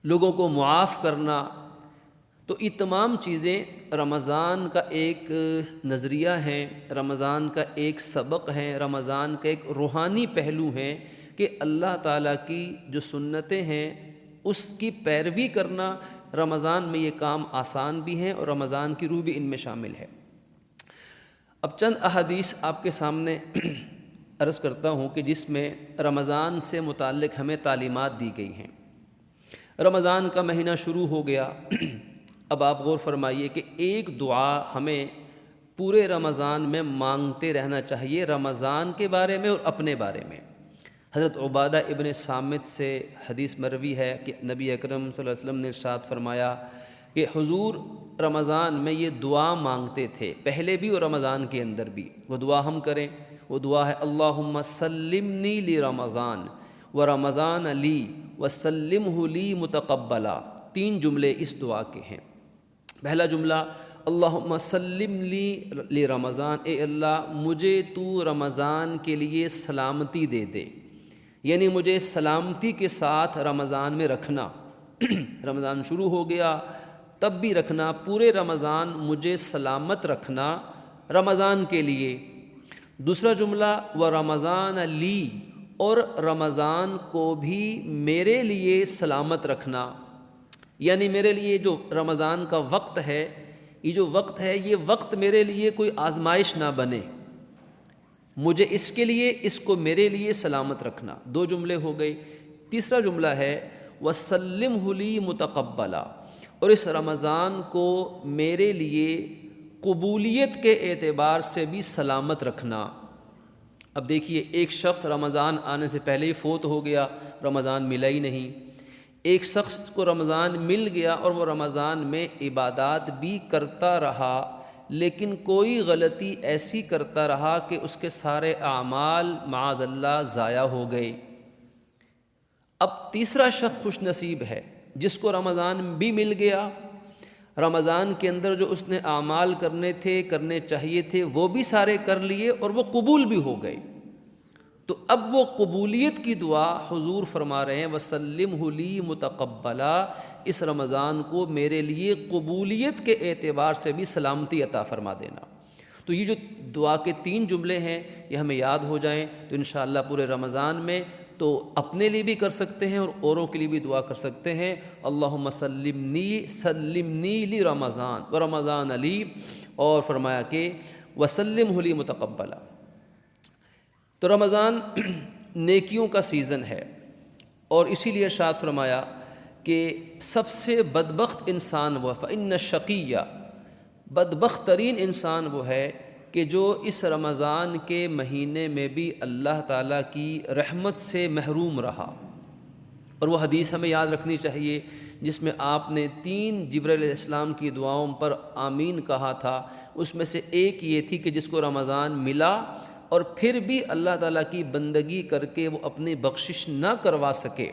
لوگوں کو معاف کرنا۔ تو یہ تمام چیزیں رمضان کا ایک نظریہ ہیں، رمضان کا ایک سبق ہے، رمضان کا ایک روحانی پہلو ہے کہ اللہ تعالیٰ کی جو سنتیں ہیں اس کی پیروی کرنا رمضان میں یہ کام آسان بھی ہیں اور رمضان کی روح بھی ان میں شامل ہے۔ اب چند احادیث آپ کے سامنے عرض کرتا ہوں کہ جس میں رمضان سے متعلق ہمیں تعلیمات دی گئی ہیں۔ رمضان کا مہینہ شروع ہو گیا۔ اب آپ غور فرمائیے کہ ایک دعا ہمیں پورے رمضان میں مانگتے رہنا چاہیے، رمضان کے بارے میں اور اپنے بارے میں۔ حضرت عبادہ ابن صامت سے حدیث مروی ہے کہ نبی اکرم صلی اللہ علیہ وسلم نے ارشاد فرمایا کہ حضور رمضان میں یہ دعا مانگتے تھے، پہلے بھی اور رمضان کے اندر بھی۔ وہ دعا ہم کریں، وہ دعا ہے اللہم سلمنی لی رمضان و رمضان لی وسلمہ لی متقبلا۔ 3 جملے اس دعا کے ہیں۔ پہلا جملہ اللہم سلم لی رمضان، اے اللہ مجھے تو رمضان کے لیے سلامتی دے دے، یعنی مجھے سلامتی کے ساتھ رمضان میں رکھنا۔ رمضان شروع ہو گیا تب بھی رکھنا، پورے رمضان مجھے سلامت رکھنا رمضان کے لیے۔ دوسرا جملہ و رمضان لی، اور رمضان کو بھی میرے لیے سلامت رکھنا، یعنی میرے لیے جو رمضان کا وقت ہے، یہ جو وقت ہے، یہ وقت میرے لیے کوئی آزمائش نہ بنے، مجھے اس کے لیے اس کو میرے لیے سلامت رکھنا۔ دو جملے ہو گئے۔ تیسرا جملہ ہے وَسَلِّمْهُ لِي مُتَقَبَّلًا، اور اس رمضان کو میرے لیے قبولیت کے اعتبار سے بھی سلامت رکھنا۔ اب دیکھیے، ایک شخص رمضان آنے سے پہلے ہی فوت ہو گیا، رمضان ملا ہی نہیں۔ ایک شخص کو رمضان مل گیا اور وہ رمضان میں عبادات بھی کرتا رہا، لیکن کوئی غلطی ایسی کرتا رہا کہ اس کے سارے اعمال معاذ اللہ ضائع ہو گئے۔ اب تیسرا شخص خوش نصیب ہے جس کو رمضان بھی مل گیا، رمضان کے اندر جو اس نے اعمال کرنے چاہیے تھے وہ بھی سارے کر لیے اور وہ قبول بھی ہو گئے۔ تو اب وہ قبولیت کی دعا حضور فرما رہے ہیں وَسَلِّمْهُ لِي مُتَقَبَّلًا، اس رمضان کو میرے لیے قبولیت کے اعتبار سے بھی سلامتی عطا فرما دینا۔ تو یہ جو دعا کے 3 جملے ہیں یہ ہمیں یاد ہو جائیں تو انشاءاللہ پورے رمضان میں تو اپنے لیے بھی کر سکتے ہیں اور اوروں کے لیے بھی دعا کر سکتے ہیں۔ اللہم سلمنی لی رمضان و رمضان علی، اور فرمایا کہ وسلمہ لی متقبلا۔ تو رمضان نیکیوں کا سیزن ہے، اور اسی لیے ارشاد فرمایا کہ سب سے بدبخت انسان وہ فإن الشقیّ، بدبخت ترین انسان وہ ہے کہ جو اس رمضان کے مہینے میں بھی اللہ تعالیٰ کی رحمت سے محروم رہا۔ اور وہ حدیث ہمیں یاد رکھنی چاہیے جس میں آپ نے 3 جبرائیل علیہ السلام کی دعاؤں پر آمین کہا تھا، اس میں سے ایک یہ تھی کہ جس کو رمضان ملا اور پھر بھی اللہ تعالیٰ کی بندگی کر کے وہ اپنی بخشش نہ کروا سکے،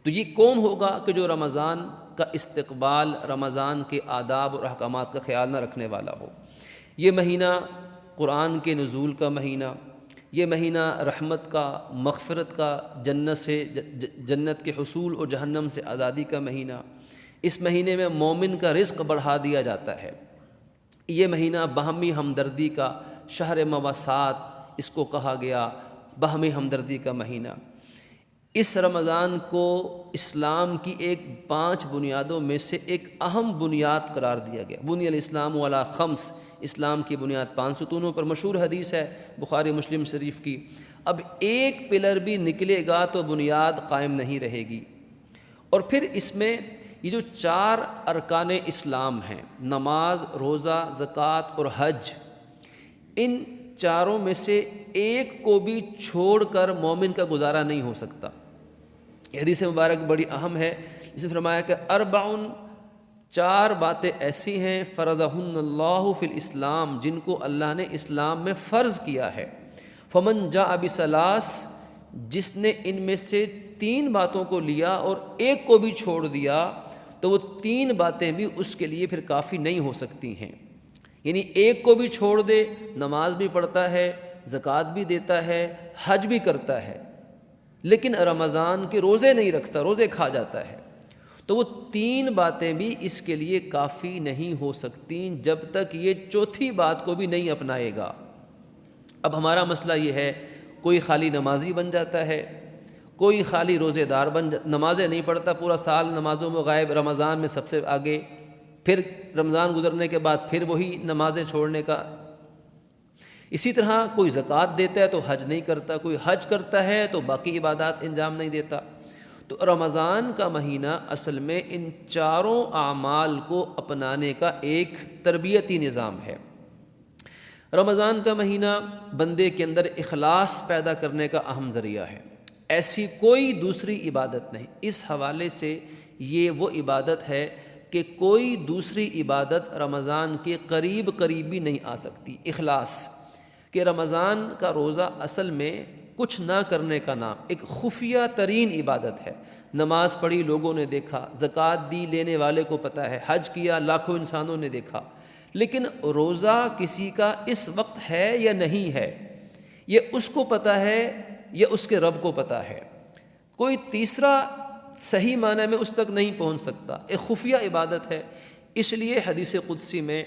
تو یہ کون ہوگا کہ جو رمضان کا استقبال، رمضان کے آداب اور احکامات کا خیال نہ رکھنے والا ہو۔ یہ مہینہ قرآن کے نزول کا مہینہ، یہ مہینہ رحمت کا، مغفرت کا، جنت کے حصول اور جہنم سے آزادی کا مہینہ۔ اس مہینے میں مومن کا رزق بڑھا دیا جاتا ہے۔ یہ مہینہ باہمی ہمدردی کا، شہر مواسات اس کو کہا گیا، باہمی ہمدردی کا مہینہ۔ اس رمضان کو اسلام کی 5 بنیادوں میں سے ایک اہم بنیاد قرار دیا گیا۔ بنی الاسلام علی 5، اسلام کی بنیاد 5 ستونوں پر، مشہور حدیث ہے بخاری مسلم شریف کی۔ اب ایک پلر بھی نکلے گا تو بنیاد قائم نہیں رہے گی۔ اور پھر اس میں یہ جو 4 ارکان اسلام ہیں، نماز، روزہ، زکوٰۃ اور حج، ان چاروں میں سے ایک کو بھی چھوڑ کر مومن کا گزارا نہیں ہو سکتا۔ یہ حدیث مبارک بڑی اہم ہے، جس میں فرمایا کہ 4 باتیں ایسی ہیں فرضہن اللہ فی الاسلام، جن کو اللہ نے اسلام میں فرض کیا ہے۔ فمن جاء بثلاث، جس نے ان میں سے 3 باتوں کو لیا اور ایک کو بھی چھوڑ دیا تو وہ 3 باتیں بھی اس کے لیے پھر کافی نہیں ہو سکتی ہیں۔ یعنی ایک کو بھی چھوڑ دے، نماز بھی پڑھتا ہے، زکوٰۃ بھی دیتا ہے، حج بھی کرتا ہے، لیکن رمضان کے روزے نہیں رکھتا، روزے کھا جاتا ہے، تو وہ 3 باتیں بھی اس کے لیے کافی نہیں ہو سکتی جب تک یہ 4تھی بات کو بھی نہیں اپنائے گا۔ اب ہمارا مسئلہ یہ ہے، کوئی خالی نمازی بن جاتا ہے، کوئی خالی روزے دار نمازیں نہیں پڑھتا، پورا سال نمازوں میں غائب، رمضان میں سب سے آگے، پھر رمضان گزرنے کے بعد پھر وہی نمازیں چھوڑنے کا۔ اسی طرح کوئی زکوٰۃ دیتا ہے تو حج نہیں کرتا، کوئی حج کرتا ہے تو باقی عبادات انجام نہیں دیتا۔ تو رمضان کا مہینہ اصل میں ان 4 اعمال کو اپنانے کا ایک تربیتی نظام ہے۔ رمضان کا مہینہ بندے کے اندر اخلاص پیدا کرنے کا اہم ذریعہ ہے، ایسی کوئی دوسری عبادت نہیں۔ اس حوالے سے یہ وہ عبادت ہے کہ کوئی دوسری عبادت رمضان کے قریب بھی نہیں آ سکتی۔ اخلاص کہ رمضان کا روزہ اصل میں کچھ نہ کرنے کا نام، ایک خفیہ ترین عبادت ہے۔ نماز پڑھی لوگوں نے دیکھا، زکوٰۃ دی لینے والے کو پتہ ہے، حج کیا لاکھوں انسانوں نے دیکھا، لیکن روزہ کسی کا اس وقت ہے یا نہیں ہے، یہ اس کو پتہ ہے یا اس کے رب کو پتہ ہے۔ کوئی تیسرا صحیح معنی میں اس تک نہیں پہنچ سکتا، ایک خفیہ عبادت ہے۔ اس لیے حدیث قدسی میں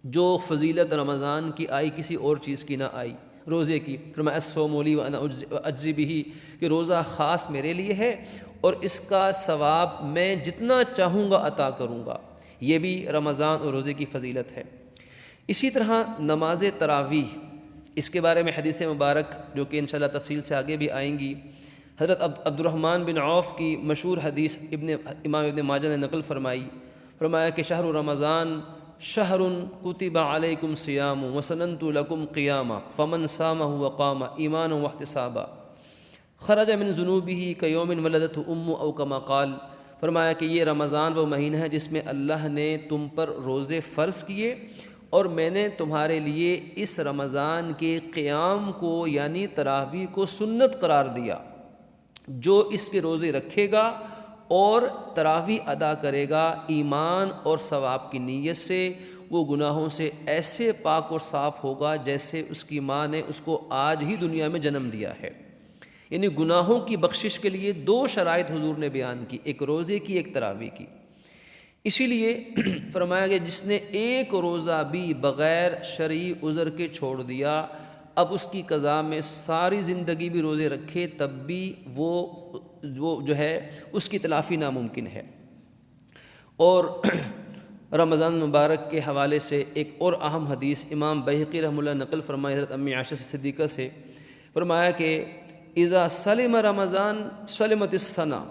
جو فضیلت رمضان کی آئی کسی اور چیز کی نہ آئی، روزے کی، فرمایا الصوم لی وانا اجزی بہ، کہ روزہ خاص میرے لیے ہے اور اس کا ثواب میں جتنا چاہوں گا عطا کروں گا۔ یہ بھی رمضان اور روزے کی فضیلت ہے۔ اسی طرح نماز تراویح، اس کے بارے میں حدیث مبارک جو کہ انشاءاللہ تفصیل سے آگے بھی آئیں گی، حضرت عبد الرحمن بن عوف کی مشہور حدیث امام ابن ماجہ نے نقل فرمایا کہ شہر رمضان شہر کتب علیکم صیام وسننت لکم قیامہ فمن صامہ وقام ایمانا واحتسابا خرج من ذنوبہ کیوم ولدتہ امہ او کما قال۔ فرمایا کہ یہ رمضان وہ مہینہ ہے جس میں اللہ نے تم پر روزے فرض کیے، اور میں نے تمہارے لیے اس رمضان کے قیام کو یعنی تراویح کو سنت قرار دیا۔ جو اس کے روزے رکھے گا اور تراویح ادا کرے گا ایمان اور ثواب کی نیت سے، وہ گناہوں سے ایسے پاک اور صاف ہوگا جیسے اس کی ماں نے اس کو آج ہی دنیا میں جنم دیا ہے۔ یعنی گناہوں کی بخشش کے لیے دو شرائط حضور نے بیان کی، ایک روزے کی، ایک تراویح کی۔ اسی لیے فرمایا کہ جس نے ایک روزہ بھی بغیر شرعی عذر کے چھوڑ دیا، اب اس کی قضا میں ساری زندگی بھی روزے رکھے تب بھی وہ جو ہے اس کی تلافی ناممکن ہے۔ اور رمضان مبارک کے حوالے سے ایک اور اہم حدیث امام بہقی رحمہ اللہ نقل فرمائے حضرت امی عائشہ صدیقہ سے، فرمایا کہ اذا سلم رمضان سلمت السنہ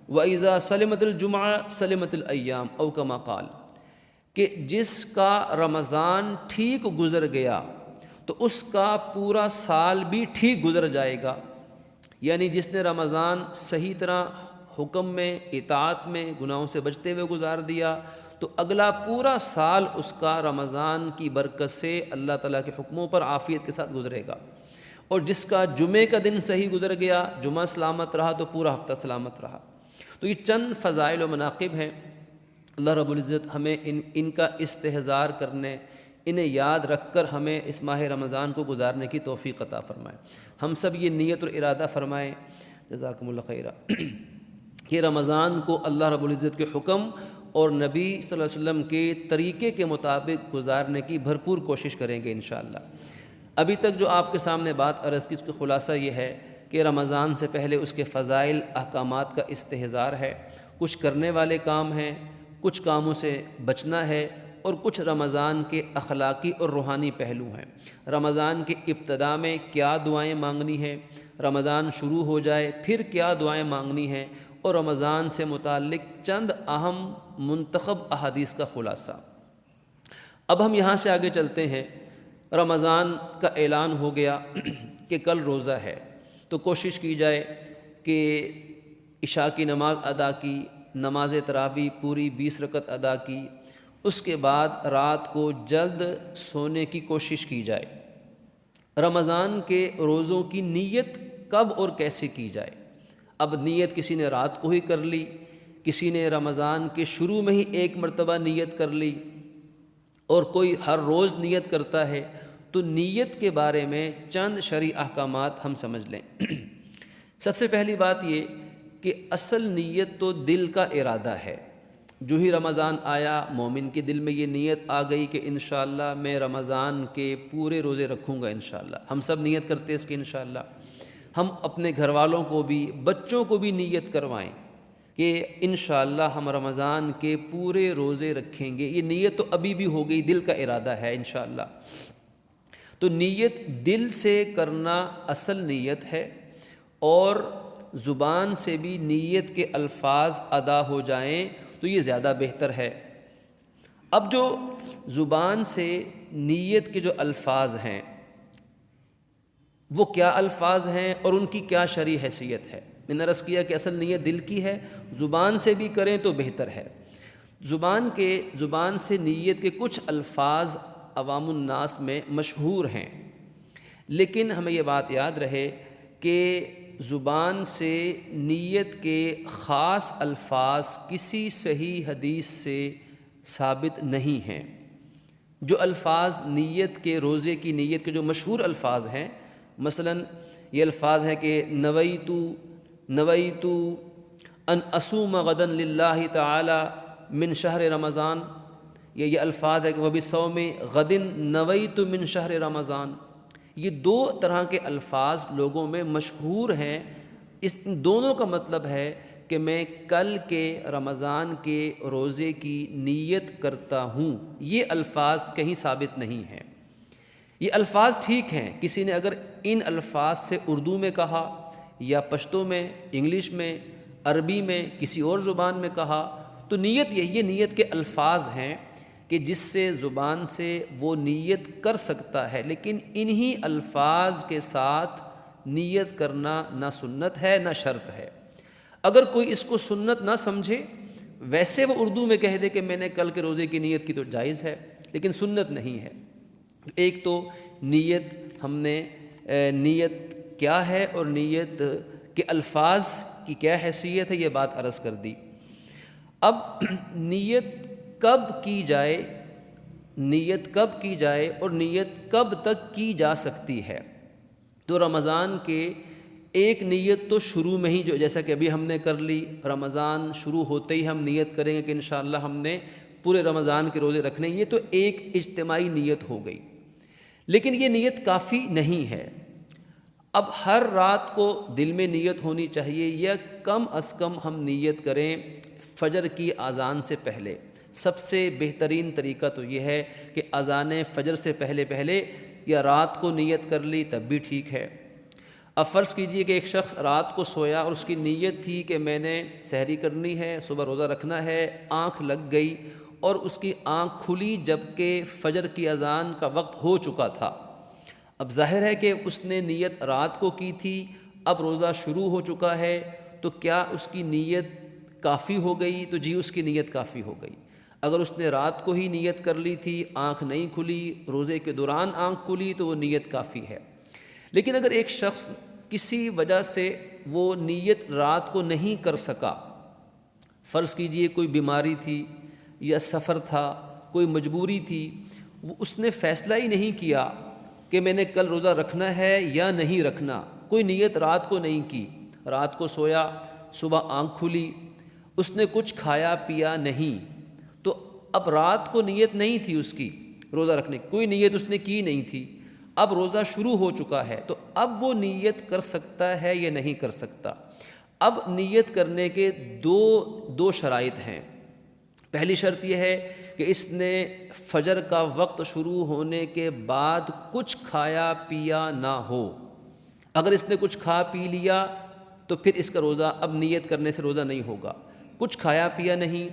وَإِذَا سَلِمَتِ الْجُمْعَةُ سَلِمَتِ الْأَيَّامُ او کما قال، کہ جس کا رمضان ٹھیک گزر گیا تو اس کا پورا سال بھی ٹھیک گزر جائے گا۔ یعنی جس نے رمضان صحیح طرح حکم میں، اطاعت میں، گناہوں سے بچتے ہوئے گزار دیا تو اگلا پورا سال اس کا رمضان کی برکت سے اللہ تعالیٰ کے حکموں پر عافیت کے ساتھ گزرے گا۔ اور جس کا جمعے کا دن صحیح گزر گیا، جمعہ سلامت رہا تو پورا ہفتہ سلامت رہا۔ تو یہ چند فضائل و مناقب ہیں۔ اللہ رب العزت ہمیں ان کا استحضار کرنے، انہیں یاد رکھ کر ہمیں اس ماہ رمضان کو گزارنے کی توفیق عطا فرمائے۔ ہم سب یہ نیت اور ارادہ فرمائیں، جزاکم اللہ خیرہ، کہ رمضان کو اللہ رب العزت کے حکم اور نبی صلی اللہ علیہ وسلم کے طریقے کے مطابق گزارنے کی بھرپور کوشش کریں گے انشاءاللہ۔ ابھی تک جو آپ کے سامنے بات عرض کی، اس کا خلاصہ یہ ہے کہ رمضان سے پہلے اس کے فضائل، احکامات کا استحضار ہے، کچھ کرنے والے کام ہیں، کچھ کاموں سے بچنا ہے، اور کچھ رمضان کے اخلاقی اور روحانی پہلو ہیں۔ رمضان کے ابتدا میں کیا دعائیں مانگنی ہیں، رمضان شروع ہو جائے پھر کیا دعائیں مانگنی ہیں، اور رمضان سے متعلق چند اہم منتخب احادیث کا خلاصہ۔ اب ہم یہاں سے آگے چلتے ہیں۔ رمضان کا اعلان ہو گیا کہ کل روزہ ہے، تو کوشش کی جائے کہ عشاء کی نماز ادا کی، نماز تراویح پوری 20 رکعت ادا کی، اس کے بعد رات کو جلد سونے کی کوشش کی جائے۔ رمضان کے روزوں کی نیت کب اور کیسے کی جائے؟ اب نیت کسی نے رات کو ہی کر لی، کسی نے رمضان کے شروع میں ہی ایک مرتبہ نیت کر لی، اور کوئی ہر روز نیت کرتا ہے۔ تو نیت کے بارے میں چند شرعی احکامات ہم سمجھ لیں۔ سب سے پہلی بات یہ کہ اصل نیت تو دل کا ارادہ ہے۔ جو ہی رمضان آیا، مومن کے دل میں یہ نیت آ گئی کہ انشاءاللہ میں رمضان کے پورے روزے رکھوں گا انشاءاللہ۔ ہم سب نیت کرتے ہیں اس کی انشاءاللہ۔ ہم اپنے گھر والوں کو بھی، بچوں کو بھی نیت کروائیں کہ انشاءاللہ ہم رمضان کے پورے روزے رکھیں گے۔ یہ نیت تو ابھی بھی ہو گئی، دل کا ارادہ ہے انشاءاللہ۔ تو نیت دل سے کرنا اصل نیت ہے، اور زبان سے بھی نیت کے الفاظ ادا ہو جائیں تو یہ زیادہ بہتر ہے۔ اب جو زبان سے نیت کے جو الفاظ ہیں وہ کیا الفاظ ہیں اور ان کی کیا شرعی حیثیت ہے؟ میں نے عرض کیا کہ اصل نیت دل کی ہے، زبان سے بھی کریں تو بہتر ہے۔ زبان سے نیت کے کچھ الفاظ عوام الناس میں مشہور ہیں، لیکن ہمیں یہ بات یاد رہے کہ زبان سے نیت کے خاص الفاظ کسی صحیح حدیث سے ثابت نہیں ہیں۔ جو الفاظ نیت کے، روزے کی نیت کے جو مشہور الفاظ ہیں، مثلا یہ الفاظ ہیں کہ نویتو ان اصوم غدا للہ تعالی من شہر رمضان، یہ الفاظ ہے کہ وبصوم غد نویت من شہر رمضان۔ یہ دو طرح کے الفاظ لوگوں میں مشہور ہیں۔ اس دونوں کا مطلب ہے کہ میں کل کے رمضان کے روزے کی نیت کرتا ہوں، یہ الفاظ کہیں ثابت نہیں ہیں۔ یہ الفاظ ٹھیک ہیں، کسی نے اگر ان الفاظ سے اردو میں کہا یا پشتو میں، انگلش میں، عربی میں، کسی اور زبان میں کہا تو نیت یہی ہے، نیت کے الفاظ ہیں کہ جس سے زبان سے وہ نیت کر سکتا ہے، لیکن انہی الفاظ کے ساتھ نیت کرنا نہ سنت ہے نہ شرط ہے۔ اگر کوئی اس کو سنت نہ سمجھے، ویسے وہ اردو میں کہہ دے کہ میں نے کل کے روزے کی نیت کی تو جائز ہے، لیکن سنت نہیں ہے۔ ایک تو نیت ہم نے نیت کیا ہے اور نیت کے الفاظ کی کیا حیثیت ہے یہ بات عرض کر دی۔ اب نیت کب کی جائے، نیت کب کی جائے اور نیت کب تک کی جا سکتی ہے؟ تو رمضان کے ایک نیت تو شروع میں ہی، جو جیسا کہ ابھی ہم نے کر لی، رمضان شروع ہوتے ہی ہم نیت کریں گے کہ انشاءاللہ ہم نے پورے رمضان کے روزے رکھنے، یہ تو ایک اجتماعی نیت ہو گئی، لیکن یہ نیت کافی نہیں ہے۔ اب ہر رات کو دل میں نیت ہونی چاہیے، یا کم از کم ہم نیت کریں فجر کی اذان سے پہلے۔ سب سے بہترین طریقہ تو یہ ہے کہ اذان فجر سے پہلے یا رات کو نیت کر لی تب بھی ٹھیک ہے۔ اب فرض کیجئے کہ ایک شخص رات کو سویا اور اس کی نیت تھی کہ میں نے سحری کرنی ہے، صبح روزہ رکھنا ہے، آنکھ لگ گئی اور اس کی آنکھ کھلی جبکہ فجر کی اذان کا وقت ہو چکا تھا۔ اب ظاہر ہے کہ اس نے نیت رات کو کی تھی، اب روزہ شروع ہو چکا ہے، تو کیا اس کی نیت کافی ہو گئی؟ تو جی اس کی نیت کافی ہو گئی۔ اگر اس نے رات کو ہی نیت کر لی تھی، آنکھ نہیں کھلی، روزے کے دوران آنکھ کھلی، تو وہ نیت کافی ہے۔ لیکن اگر ایک شخص کسی وجہ سے وہ نیت رات کو نہیں کر سکا، فرض کیجئے کوئی بیماری تھی یا سفر تھا، کوئی مجبوری تھی، اس نے فیصلہ ہی نہیں کیا کہ میں نے کل روزہ رکھنا ہے یا نہیں رکھنا، کوئی نیت رات کو نہیں کی، رات کو سویا، صبح آنکھ کھلی، اس نے کچھ کھایا پیا نہیں، تو اب رات کو نیت نہیں تھی اس کی روزہ رکھنے کی، کوئی نیت اس نے کی نہیں تھی، اب روزہ شروع ہو چکا ہے، تو اب وہ نیت کر سکتا ہے یا نہیں کر سکتا؟ اب نیت کرنے کے دو شرائط ہیں۔ پہلی شرط یہ ہے کہ اس نے فجر کا وقت شروع ہونے کے بعد کچھ کھایا پیا نہ ہو۔ اگر اس نے کچھ کھا پی لیا تو پھر اس کا روزہ، اب نیت کرنے سے روزہ نہیں ہوگا، کچھ کھایا پیا نہیں۔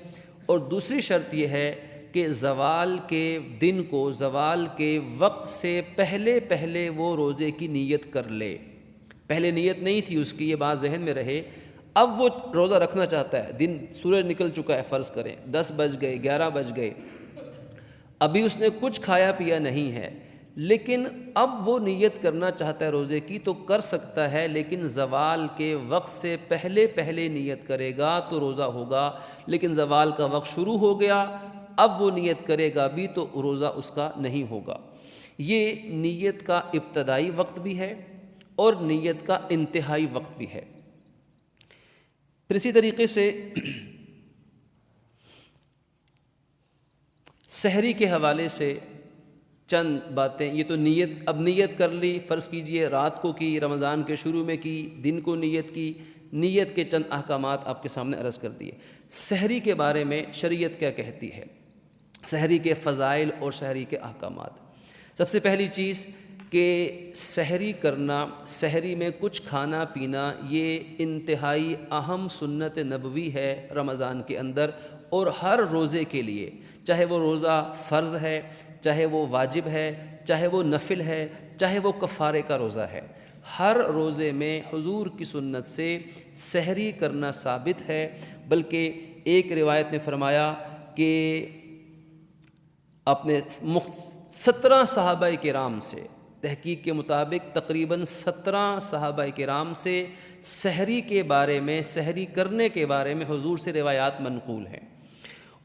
اور دوسری شرط یہ ہے کہ زوال کے دن کو، زوال کے وقت سے پہلے وہ روزے کی نیت کر لے۔ پہلے نیت نہیں تھی اس کی، یہ بات ذہن میں رہے، اب وہ روزہ رکھنا چاہتا ہے، دن سورج نکل چکا ہے، فرض کریں 10 بج گئے، 11 بج گئے، ابھی اس نے کچھ کھایا پیا نہیں ہے، لیکن اب وہ نیت کرنا چاہتا ہے روزے کی تو کر سکتا ہے، لیکن زوال کے وقت سے پہلے نیت کرے گا تو روزہ ہوگا، لیکن زوال کا وقت شروع ہو گیا، اب وہ نیت کرے گا بھی تو روزہ اس کا نہیں ہوگا۔ یہ نیت کا ابتدائی وقت بھی ہے اور نیت کا انتہائی وقت بھی ہے۔ پھر اسی طریقے سے سحری کے حوالے سے چند باتیں، یہ تو نیت، اب نیت کر لی، فرض کیجئے رات کو کی، رمضان کے شروع میں کی، دن کو نیت کی، نیت کے چند احکامات آپ کے سامنے عرض کر دیے۔ سحری کے بارے میں شریعت کیا کہتی ہے، سحری کے فضائل اور سحری کے احکامات۔ سب سے پہلی چیز کہ سحری کرنا، سحری میں کچھ کھانا پینا، یہ انتہائی اہم سنت نبوی ہے رمضان کے اندر، اور ہر روزے کے لیے، چاہے وہ روزہ فرض ہے، چاہے وہ واجب ہے، چاہے وہ نفل ہے، چاہے وہ کفارے کا روزہ ہے، ہر روزے میں حضور کی سنت سے سحری کرنا ثابت ہے۔ بلکہ ایک روایت میں فرمایا کہ اپنے 17 صحابہ کرام سے، تحقیق کے مطابق تقریباً 17 صحابہ کرام سے سحری کے بارے میں، سحری کرنے کے بارے میں حضور سے روایات منقول ہیں۔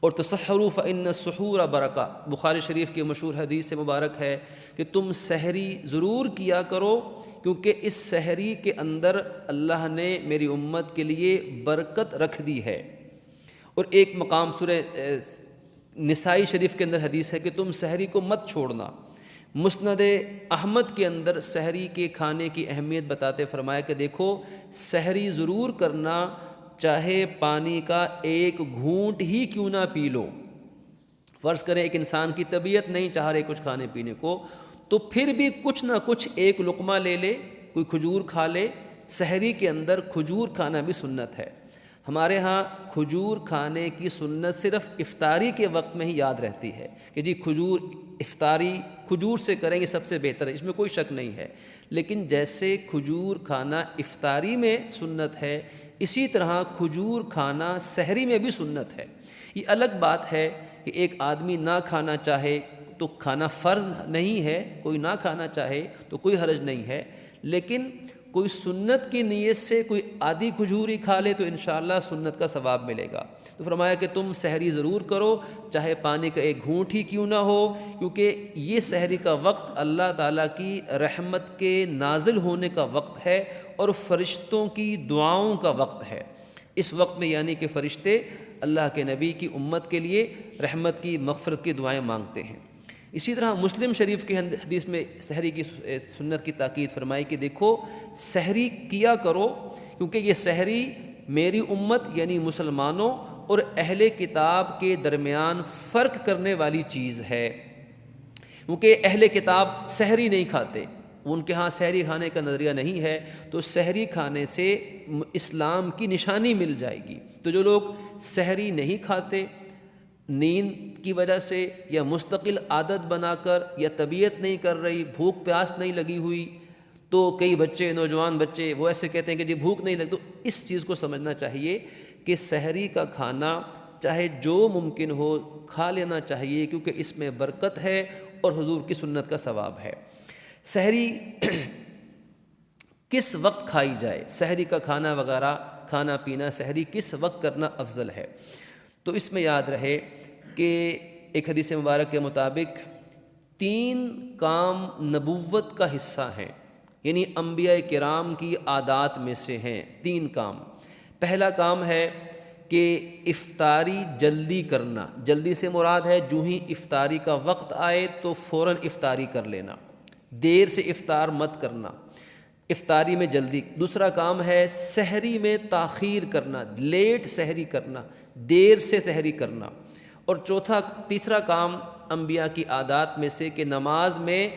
اور تسحروا فإن السحور برکہ، بخاری شریف کی مشہور حدیث سے مبارک ہے کہ تم سحری ضرور کیا کرو، کیونکہ اس سحری کے اندر اللہ نے میری امت کے لیے برکت رکھ دی ہے۔ اور ایک مقام سورہ نسائی شریف کے اندر حدیث ہے کہ تم سحری کو مت چھوڑنا۔ مسند احمد کے اندر سحری کے کھانے کی اہمیت بتاتے فرمایا کہ دیکھو، سحری ضرور کرنا، چاہے پانی کا ایک گھونٹ ہی کیوں نہ پی لو۔ فرض کریں ایک انسان کی طبیعت نہیں چاہ رہے کچھ کھانے پینے کو، تو پھر بھی کچھ نہ کچھ ایک لقمہ لے لے، کوئی کھجور کھا لے۔ سحری کے اندر کھجور کھانا بھی سنت ہے۔ ہمارے ہاں کھجور کھانے کی سنت صرف افطاری کے وقت میں ہی یاد رہتی ہے کہ جی کھجور افطاری کھجور سے کریں گے سب سے بہتر ہے، اس میں کوئی شک نہیں ہے۔ لیکن جیسے کھجور کھانا افطاری میں سنت ہے، اسی طرح کھجور کھانا سحری میں بھی سنت ہے۔ یہ الگ بات ہے کہ ایک آدمی نہ کھانا چاہے تو کھانا فرض نہیں ہے، کوئی نہ کھانا چاہے تو کوئی حرج نہیں ہے، لیکن کوئی سنت کی نیت سے کوئی آدھی کھجور ہی کھا لے تو انشاءاللہ سنت کا ثواب ملے گا۔ تو فرمایا کہ تم سحری ضرور کرو، چاہے پانی کا ایک گھونٹ ہی کیوں نہ ہو، کیونکہ یہ سحری کا وقت اللہ تعالیٰ کی رحمت کے نازل ہونے کا وقت ہے اور فرشتوں کی دعاؤں کا وقت ہے۔ اس وقت میں یعنی کہ فرشتے اللہ کے نبی کی امت کے لیے رحمت کی مغفرت کی دعائیں مانگتے ہیں۔ اسی طرح مسلم شریف کی حدیث میں سحری کی سنت کی تاکید فرمائی کہ دیکھو سحری کیا کرو، کیونکہ یہ سحری میری امت یعنی مسلمانوں اور اہل کتاب کے درمیان فرق کرنے والی چیز ہے، کیونکہ اہل کتاب سحری نہیں کھاتے، ان کے ہاں سحری کھانے کا نظریہ نہیں ہے، تو سحری کھانے سے اسلام کی نشانی مل جائے گی۔ تو جو لوگ سحری نہیں کھاتے نیند کی وجہ سے یا مستقل عادت بنا کر یا طبیعت نہیں کر رہی، بھوک پیاس نہیں لگی ہوئی، تو کئی بچے نوجوان بچے وہ ایسے کہتے ہیں کہ جی بھوک نہیں لگتی، تو اس چیز کو سمجھنا چاہیے کہ سحری کا کھانا چاہے جو ممکن ہو کھا لینا چاہیے، کیونکہ اس میں برکت ہے اور حضور کی سنت کا ثواب ہے۔ سحری کس وقت کھائی جائے، سحری کا کھانا وغیرہ کھانا پینا سحری کس وقت کرنا افضل ہے؟ تو اس میں یاد رہے کہ ایک حدیث مبارک کے مطابق 3 کام نبوت کا حصہ ہیں، یعنی انبیاء کرام کی عادات میں سے ہیں 3 کام۔ پہلا کام ہے کہ افطاری جلدی کرنا، جلدی سے مراد ہے جو ہی افطاری کا وقت آئے تو فوراً افطاری کر لینا، دیر سے افطار مت کرنا، افطاری میں جلدی۔ دوسرا کام ہے سحری میں تاخیر کرنا، لیٹ سحری کرنا، دیر سے سحری کرنا۔ اور تیسرا کام انبیاء کی عادات میں سے کہ نماز میں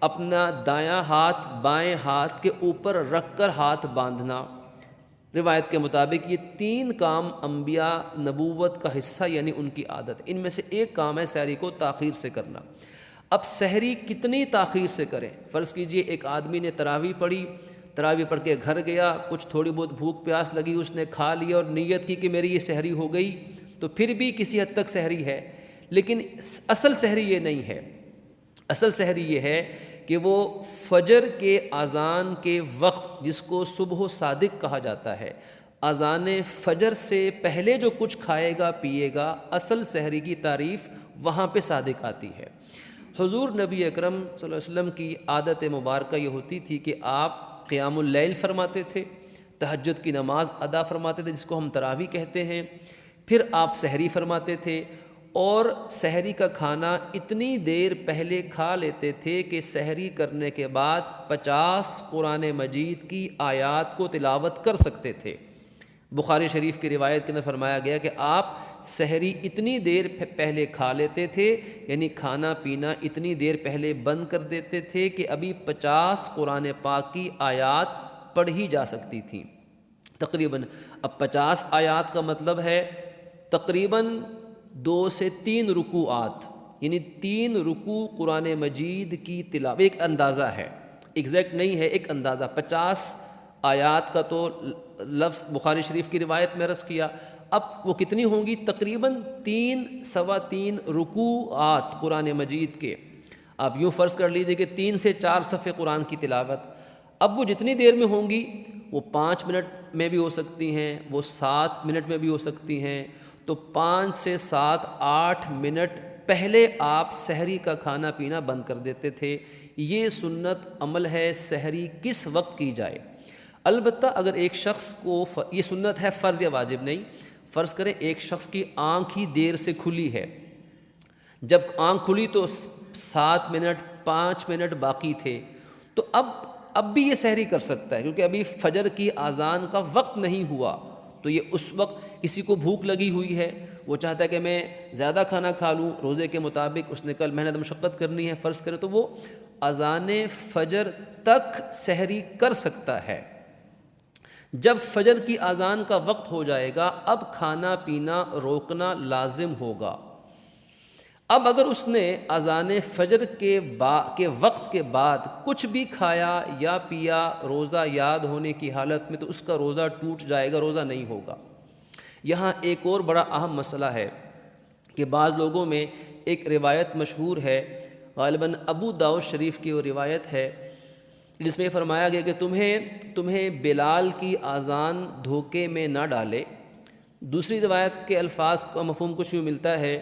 اپنا دایاں ہاتھ بائیں ہاتھ کے اوپر رکھ کر ہاتھ باندھنا۔ روایت کے مطابق یہ 3 کام انبیاء نبوت کا حصہ یعنی ان کی عادت، ان میں سے ایک کام ہے سحری کو تاخیر سے کرنا۔ اب سحری کتنی تاخیر سے کریں؟ فرض کیجئے ایک آدمی نے تراویح پڑھی، تراویح پڑھ کے گھر گیا، کچھ تھوڑی بہت بھوک پیاس لگی، اس نے کھا لیا اور نیت کی کہ میری یہ سحری ہو گئی، تو پھر بھی کسی حد تک سحری ہے، لیکن اصل سحری یہ نہیں ہے۔ اصل سحری یہ ہے کہ وہ فجر کے اذان کے وقت، جس کو صبح صادق کہا جاتا ہے، اذان فجر سے پہلے جو کچھ کھائے گا پیے گا، اصل سحری کی تعریف وہاں پہ صادق آتی ہے۔ حضور نبی اکرم صلی اللہ علیہ وسلم کی عادت مبارکہ یہ ہوتی تھی کہ آپ قیام اللیل فرماتے تھے، تہجد کی نماز ادا فرماتے تھے جس کو ہم تراویح کہتے ہیں، پھر آپ سحری فرماتے تھے، اور سحری کا کھانا اتنی دیر پہلے کھا لیتے تھے کہ سحری کرنے کے بعد 50 قرآن مجید کی آیات کو تلاوت کر سکتے تھے۔ بخاری شریف کی روایت کے اندر فرمایا گیا کہ آپ سحری اتنی دیر پہلے کھا لیتے تھے، یعنی کھانا پینا اتنی دیر پہلے بند کر دیتے تھے کہ ابھی 50 قرآن پاک کی آیات پڑھی جا سکتی تھیں تقریباً۔ اب 50 آیات کا مطلب ہے تقریباً 2 سے 3 رکوعات، یعنی 3 رکوع قرآن مجید کی تلاوت، ایک اندازہ ہے، ایگزیکٹ نہیں ہے، ایک اندازہ۔ 50 آیات کا تو لفظ بخاری شریف کی روایت میں عرض کیا، اب وہ کتنی ہوں گی؟ تقریباً 3 سوا 3 رکوعات قرآن مجید کے۔ آپ یوں فرض کر لیجئے کہ 3 سے 4 صفحے قرآن کی تلاوت۔ اب وہ جتنی دیر میں ہوں گی، وہ 5 منٹ میں بھی ہو سکتی ہیں، وہ 7 منٹ میں بھی ہو سکتی ہیں، تو 5 سے 7 8 منٹ پہلے آپ سحری کا کھانا پینا بند کر دیتے تھے۔ یہ سنت عمل ہے سحری کس وقت کی جائے۔ البتہ اگر ایک شخص کو یہ سنت ہے، فرض یا واجب نہیں، فرض کریں ایک شخص کی آنکھ ہی دیر سے کھلی ہے، جب آنکھ کھلی تو 7 منٹ 5 منٹ باقی تھے، تو اب بھی یہ سحری کر سکتا ہے، کیونکہ ابھی فجر کی اذان کا وقت نہیں ہوا، تو یہ اس وقت کسی کو بھوک لگی ہوئی ہے، وہ چاہتا ہے کہ میں زیادہ کھانا کھا لوں روزے کے مطابق، اس نے کل محنت مشقت کرنی ہے فرض کرے، تو وہ اذان فجر تک سحری کر سکتا ہے۔ جب فجر کی اذان کا وقت ہو جائے گا اب کھانا پینا روکنا لازم ہوگا۔ اب اگر اس نے اذان فجر کے وقت کے بعد کچھ بھی کھایا یا پیا روزہ یاد ہونے کی حالت میں، تو اس کا روزہ ٹوٹ جائے گا، روزہ نہیں ہوگا۔ یہاں ایک اور بڑا اہم مسئلہ ہے کہ بعض لوگوں میں ایک روایت مشہور ہے، غالباً ابو داؤد شریف کی وہ روایت ہے، جس میں فرمایا گیا کہ تمہیں بلال کی اذان دھوکے میں نہ ڈالے۔ دوسری روایت کے الفاظ کا مفہوم کچھ یوں ملتا ہے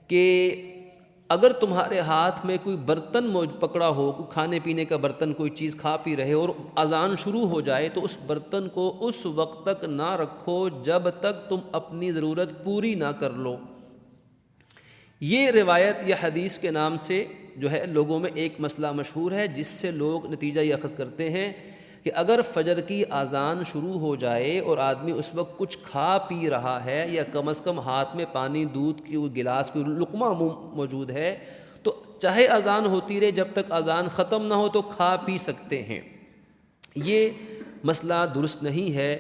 کہ اگر تمہارے ہاتھ میں کوئی برتن پکڑا ہو، کوئی کھانے پینے کا برتن، کوئی چیز کھا پی رہے اور اذان شروع ہو جائے، تو اس برتن کو اس وقت تک نہ رکھو جب تک تم اپنی ضرورت پوری نہ کر لو۔ یہ روایت یا حدیث کے نام سے جو ہے لوگوں میں ایک مسئلہ مشہور ہے، جس سے لوگ نتیجہ یہ اخذ کرتے ہیں کہ اگر فجر کی اذان شروع ہو جائے اور آدمی اس وقت کچھ کھا پی رہا ہے یا کم از کم ہاتھ میں پانی دودھ کی گلاس کی لقمہ موجود ہے، تو چاہے اذان ہوتی رہے جب تک اذان ختم نہ ہو تو کھا پی سکتے ہیں۔ یہ مسئلہ درست نہیں ہے۔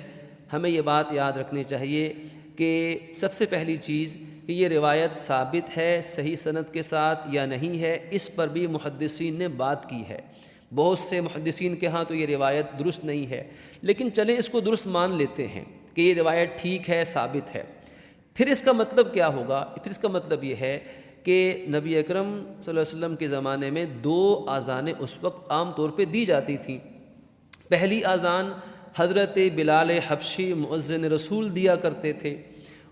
ہمیں یہ بات یاد رکھنی چاہیے کہ سب سے پہلی چیز کہ یہ روایت ثابت ہے صحیح سند کے ساتھ یا نہیں ہے، اس پر بھی محدثین نے بات کی ہے۔ بہت سے محدثین کے ہاں تو یہ روایت درست نہیں ہے، لیکن چلیں اس کو درست مان لیتے ہیں کہ یہ روایت ٹھیک ہے، ثابت ہے۔ پھر اس کا مطلب کیا ہوگا؟ پھر اس کا مطلب یہ ہے کہ نبی اکرم صلی اللہ علیہ وسلم کے زمانے میں 2 اذانیں اس وقت عام طور پہ دی جاتی تھیں۔ پہلی اذان حضرت بلال حبشی مؤذن رسول دیا کرتے تھے،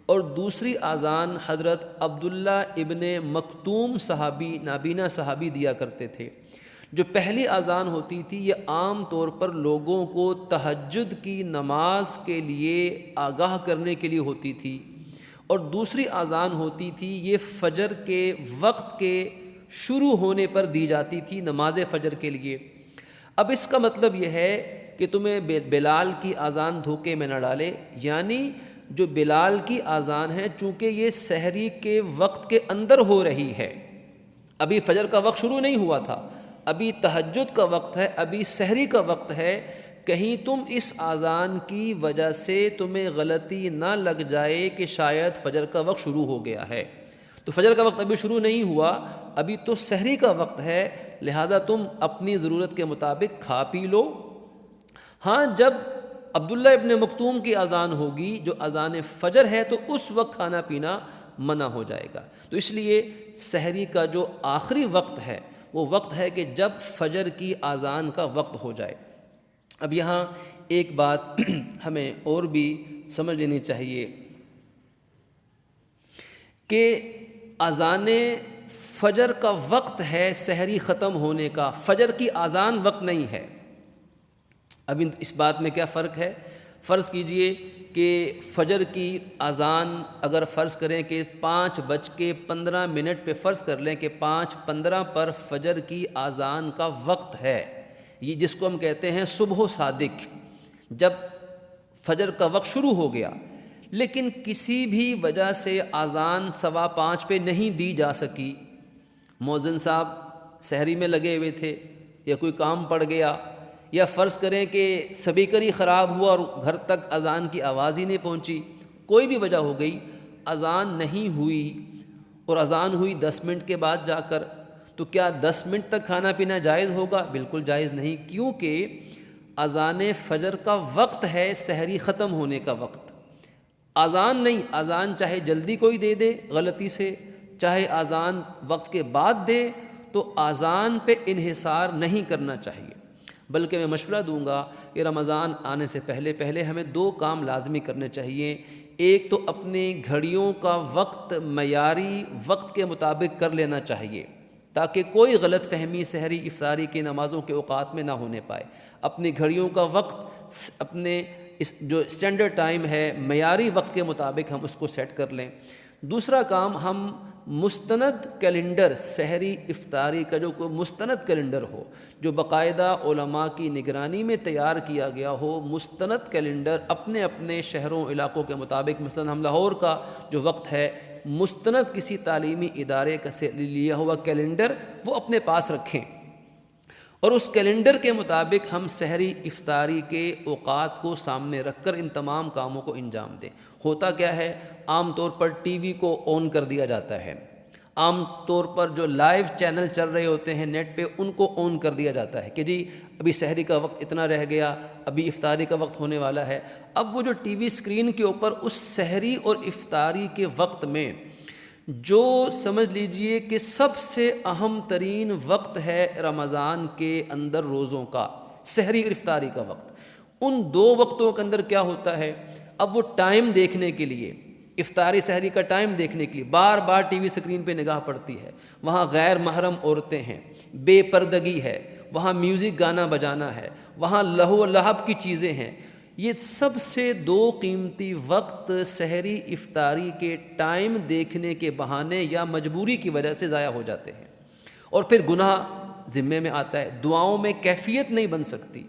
اور دوسری اذان حضرت عبداللہ ابن مکتوم صحابی، نابینا صحابی دیا کرتے تھے۔ جو پہلی اذان ہوتی تھی یہ عام طور پر لوگوں کو تہجد کی نماز کے لیے آگاہ کرنے کے لیے ہوتی تھی، اور دوسری اذان ہوتی تھی یہ فجر کے وقت کے شروع ہونے پر دی جاتی تھی نماز فجر کے لیے۔ اب اس کا مطلب یہ ہے کہ تمہیں بلال کی اذان دھوکے میں نہ ڈالے، یعنی جو بلال کی اذان ہے چونکہ یہ سحری کے وقت کے اندر ہو رہی ہے، ابھی فجر کا وقت شروع نہیں ہوا تھا، ابھی تہجد کا وقت ہے، ابھی سحری کا وقت ہے، کہیں تم اس اذان کی وجہ سے تمہیں غلطی نہ لگ جائے کہ شاید فجر کا وقت شروع ہو گیا ہے۔ تو فجر کا وقت ابھی شروع نہیں ہوا، ابھی تو سحری کا وقت ہے، لہذا تم اپنی ضرورت کے مطابق کھا پی لو۔ ہاں جب عبداللہ ابن مکتوم کی اذان ہوگی جو اذان فجر ہے تو اس وقت کھانا پینا منع ہو جائے گا۔ تو اس لیے سحری کا جو آخری وقت ہے وہ وقت ہے کہ جب فجر کی اذان کا وقت ہو جائے۔ اب یہاں ایک بات ہمیں اور بھی سمجھ لینی چاہیے کہ اذان فجر کا وقت ہے سحری ختم ہونے کا، فجر کی اذان وقت نہیں ہے۔ اب اس بات میں کیا فرق ہے؟ فرض کیجئے کہ فجر کی اذان اگر فرض کریں کہ 5:15 پہ فرض کر لیں کہ 5:15 پر فجر کی اذان کا وقت ہے، یہ جس کو ہم کہتے ہیں صبح صادق، جب فجر کا وقت شروع ہو گیا، لیکن کسی بھی وجہ سے اذان 5:15 پہ نہیں دی جا سکی، مؤذن صاحب سحری میں لگے ہوئے تھے یا کوئی کام پڑ گیا، یا فرض کریں کہ سپیکر ہی خراب ہوا اور گھر تک اذان کی آواز ہی نہیں پہنچی، کوئی بھی وجہ ہو گئی، اذان نہیں ہوئی اور اذان ہوئی 10 منٹ کے بعد جا کر، تو کیا 10 منٹ تک کھانا پینا جائز ہوگا؟ بالکل جائز نہیں، کیونکہ اذان فجر کا وقت ہے سحری ختم ہونے کا وقت، اذان نہیں۔ اذان چاہے جلدی کوئی دے دے غلطی سے، چاہے اذان وقت کے بعد دے، تو اذان پہ انحصار نہیں کرنا چاہیے، بلکہ میں مشورہ دوں گا کہ رمضان آنے سے پہلے ہمیں 2 کام لازمی کرنے چاہیے۔ ایک تو اپنی گھڑیوں کا وقت معیاری وقت کے مطابق کر لینا چاہیے تاکہ کوئی غلط فہمی سحری افطاری کی نمازوں کے اوقات میں نہ ہونے پائے۔ اپنی گھڑیوں کا وقت اپنے جو اسٹینڈرڈ ٹائم ہے معیاری وقت کے مطابق ہم اس کو سیٹ کر لیں۔ دوسرا کام، ہم مستند کیلنڈر، سحری افطاری کا جو کوئی مستند کیلنڈر ہو، جو باقاعدہ علماء کی نگرانی میں تیار کیا گیا ہو، مستند کیلنڈر اپنے اپنے شہروں علاقوں کے مطابق، مثلا ہم لاہور کا جو وقت ہے مستند کسی تعلیمی ادارے کا سے لیا ہوا کیلنڈر وہ اپنے پاس رکھیں، اور اس کیلنڈر کے مطابق ہم سحری افطاری کے اوقات کو سامنے رکھ کر ان تمام کاموں کو انجام دیں۔ ہوتا کیا ہے، عام طور پر ٹی وی کو آن کر دیا جاتا ہے، عام طور پر جو لائیو چینل چل رہے ہوتے ہیں نیٹ پہ ان کو آن کر دیا جاتا ہے کہ جی ابھی سحری کا وقت اتنا رہ گیا، ابھی افطاری کا وقت ہونے والا ہے۔ اب وہ جو ٹی وی اسکرین کے اوپر اس سحری اور افطاری کے وقت میں جو سمجھ لیجئے کہ سب سے اہم ترین وقت ہے رمضان کے اندر روزوں کا، سحری اور افطاری کا وقت، ان دو وقتوں کے اندر کیا ہوتا ہے، اب وہ ٹائم دیکھنے کے لیے، افطاری سحری کا ٹائم دیکھنے کے لیے بار بار ٹی وی اسکرین پہ نگاہ پڑتی ہے، وہاں غیر محرم عورتیں ہیں، بے پردگی ہے، وہاں میوزک گانا بجانا ہے، وہاں لہو و لہب کی چیزیں ہیں۔ یہ سب سے دو قیمتی وقت سحری افطاری کے ٹائم دیکھنے کے بہانے یا مجبوری کی وجہ سے ضائع ہو جاتے ہیں، اور پھر گناہ ذمے میں آتا ہے، دعاؤں میں کیفیت نہیں بن سکتی۔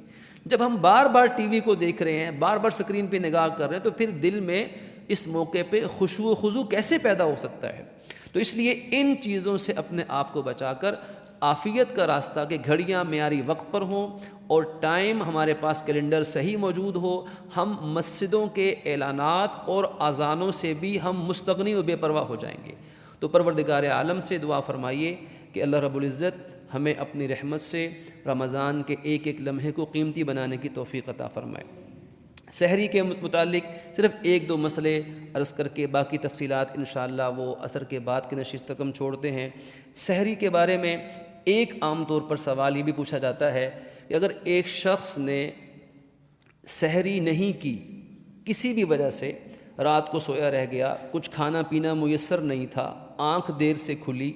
جب ہم بار بار ٹی وی کو دیکھ رہے ہیں، بار بار اسکرین پہ نگاہ کر رہے ہیں، تو پھر دل میں اس موقع پہ خشوع و خضوع کیسے پیدا ہو سکتا ہے؟ تو اس لیے ان چیزوں سے اپنے آپ کو بچا کر عافیت کا راستہ کہ گھڑیاں معیاری وقت پر ہوں اور ٹائم ہمارے پاس کیلنڈر صحیح موجود ہو، ہم مسجدوں کے اعلانات اور اذانوں سے بھی ہم مستغنی و بے پرواہ ہو جائیں گے۔ تو پروردگار عالم سے دعا فرمائیے کہ اللہ رب العزت ہمیں اپنی رحمت سے رمضان کے ایک ایک لمحے کو قیمتی بنانے کی توفیق عطا فرمائے۔ سحری کے متعلق صرف ایک دو مسئلے عرض کر کے باقی تفصیلات انشاءاللہ وہ عصر کے بعد کی نشست تک ہم چھوڑتے ہیں۔ سحری کے بارے میں ایک عام طور پر سوال یہ بھی پوچھا جاتا ہے کہ اگر ایک شخص نے سحری نہیں کی، کسی بھی وجہ سے رات کو سویا رہ گیا، کچھ کھانا پینا میسر نہیں تھا، آنکھ دیر سے کھلی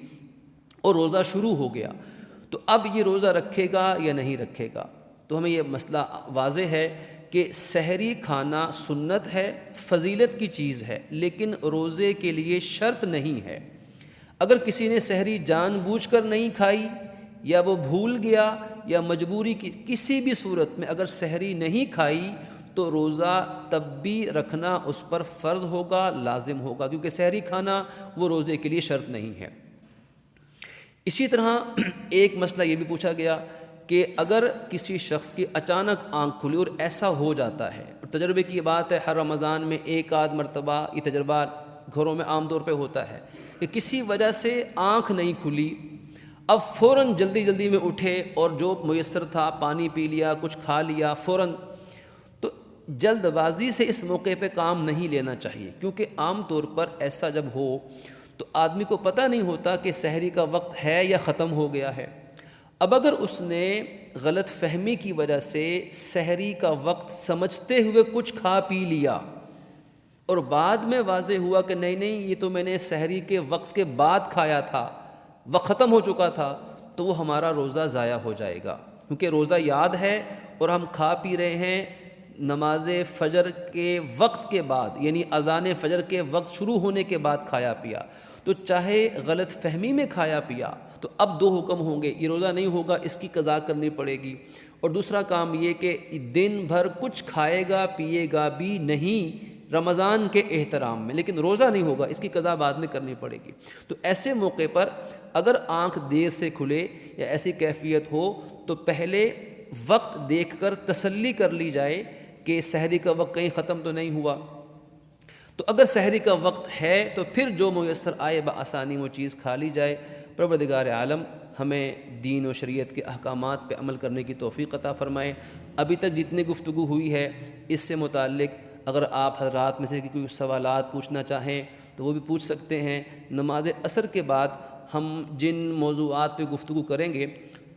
اور روزہ شروع ہو گیا، تو اب یہ روزہ رکھے گا یا نہیں رکھے گا؟ تو ہمیں یہ مسئلہ واضح ہے کہ سحری کھانا سنت ہے، فضیلت کی چیز ہے، لیکن روزے کے لیے شرط نہیں ہے۔ اگر کسی نے سحری جان بوجھ کر نہیں کھائی، یا وہ بھول گیا، یا مجبوری کی کسی بھی صورت میں اگر سحری نہیں کھائی، تو روزہ تب بھی رکھنا اس پر فرض ہوگا، لازم ہوگا، کیونکہ سحری کھانا وہ روزے کے لیے شرط نہیں ہے۔ اسی طرح ایک مسئلہ یہ بھی پوچھا گیا کہ اگر کسی شخص کی اچانک آنکھ کھلی، اور ایسا ہو جاتا ہے، اور تجربے کی بات ہے، ہر رمضان میں ایک آدھ مرتبہ یہ تجربہ گھروں میں عام طور پہ ہوتا ہے کہ کسی وجہ سے آنکھ نہیں کھلی، اب فوراً جلدی جلدی میں اٹھے اور جو میسر تھا پانی پی لیا، کچھ کھا لیا فوراً، تو جلد بازی سے اس موقع پہ کام نہیں لینا چاہیے، کیونکہ عام طور پر ایسا جب ہو تو آدمی کو پتہ نہیں ہوتا کہ سحری کا وقت ہے یا ختم ہو گیا ہے۔ اب اگر اس نے غلط فہمی کی وجہ سے سحری کا وقت سمجھتے ہوئے کچھ کھا پی لیا، اور بعد میں واضح ہوا کہ نہیں یہ تو میں نے سحری کے وقت کے بعد کھایا تھا، وقت ختم ہو چکا تھا، تو وہ ہمارا روزہ ضائع ہو جائے گا، کیونکہ روزہ یاد ہے اور ہم کھا پی رہے ہیں نماز فجر کے وقت کے بعد، یعنی اذان فجر کے وقت شروع ہونے کے بعد کھایا پیا، تو چاہے غلط فہمی میں کھایا پیا تو اب دو حکم ہوں گے، یہ روزہ نہیں ہوگا، اس کی قضا کرنی پڑے گی، اور دوسرا کام یہ کہ دن بھر کچھ کھائے گا پیے گا بھی نہیں رمضان کے احترام میں، لیکن روزہ نہیں ہوگا، اس کی قضا بعد میں کرنی پڑے گی۔ تو ایسے موقع پر اگر آنکھ دیر سے کھلے یا ایسی کیفیت ہو تو پہلے وقت دیکھ کر تسلی کر لی جائے کہ سحری کا وقت کہیں ختم تو نہیں ہوا۔ تو اگر سحری کا وقت ہے تو پھر جو میسر آئے بآسانی وہ چیز کھا لی جائے۔ پروردگار عالم ہمیں دین و شریعت کے احکامات پہ عمل کرنے کی توفیق عطا فرمائے۔ ابھی تک جتنی گفتگو ہوئی ہے اس سے متعلق اگر آپ حضرات میں سے کوئی سوالات پوچھنا چاہیں تو وہ بھی پوچھ سکتے ہیں۔ نماز عصر کے بعد ہم جن موضوعات پہ گفتگو کریں گے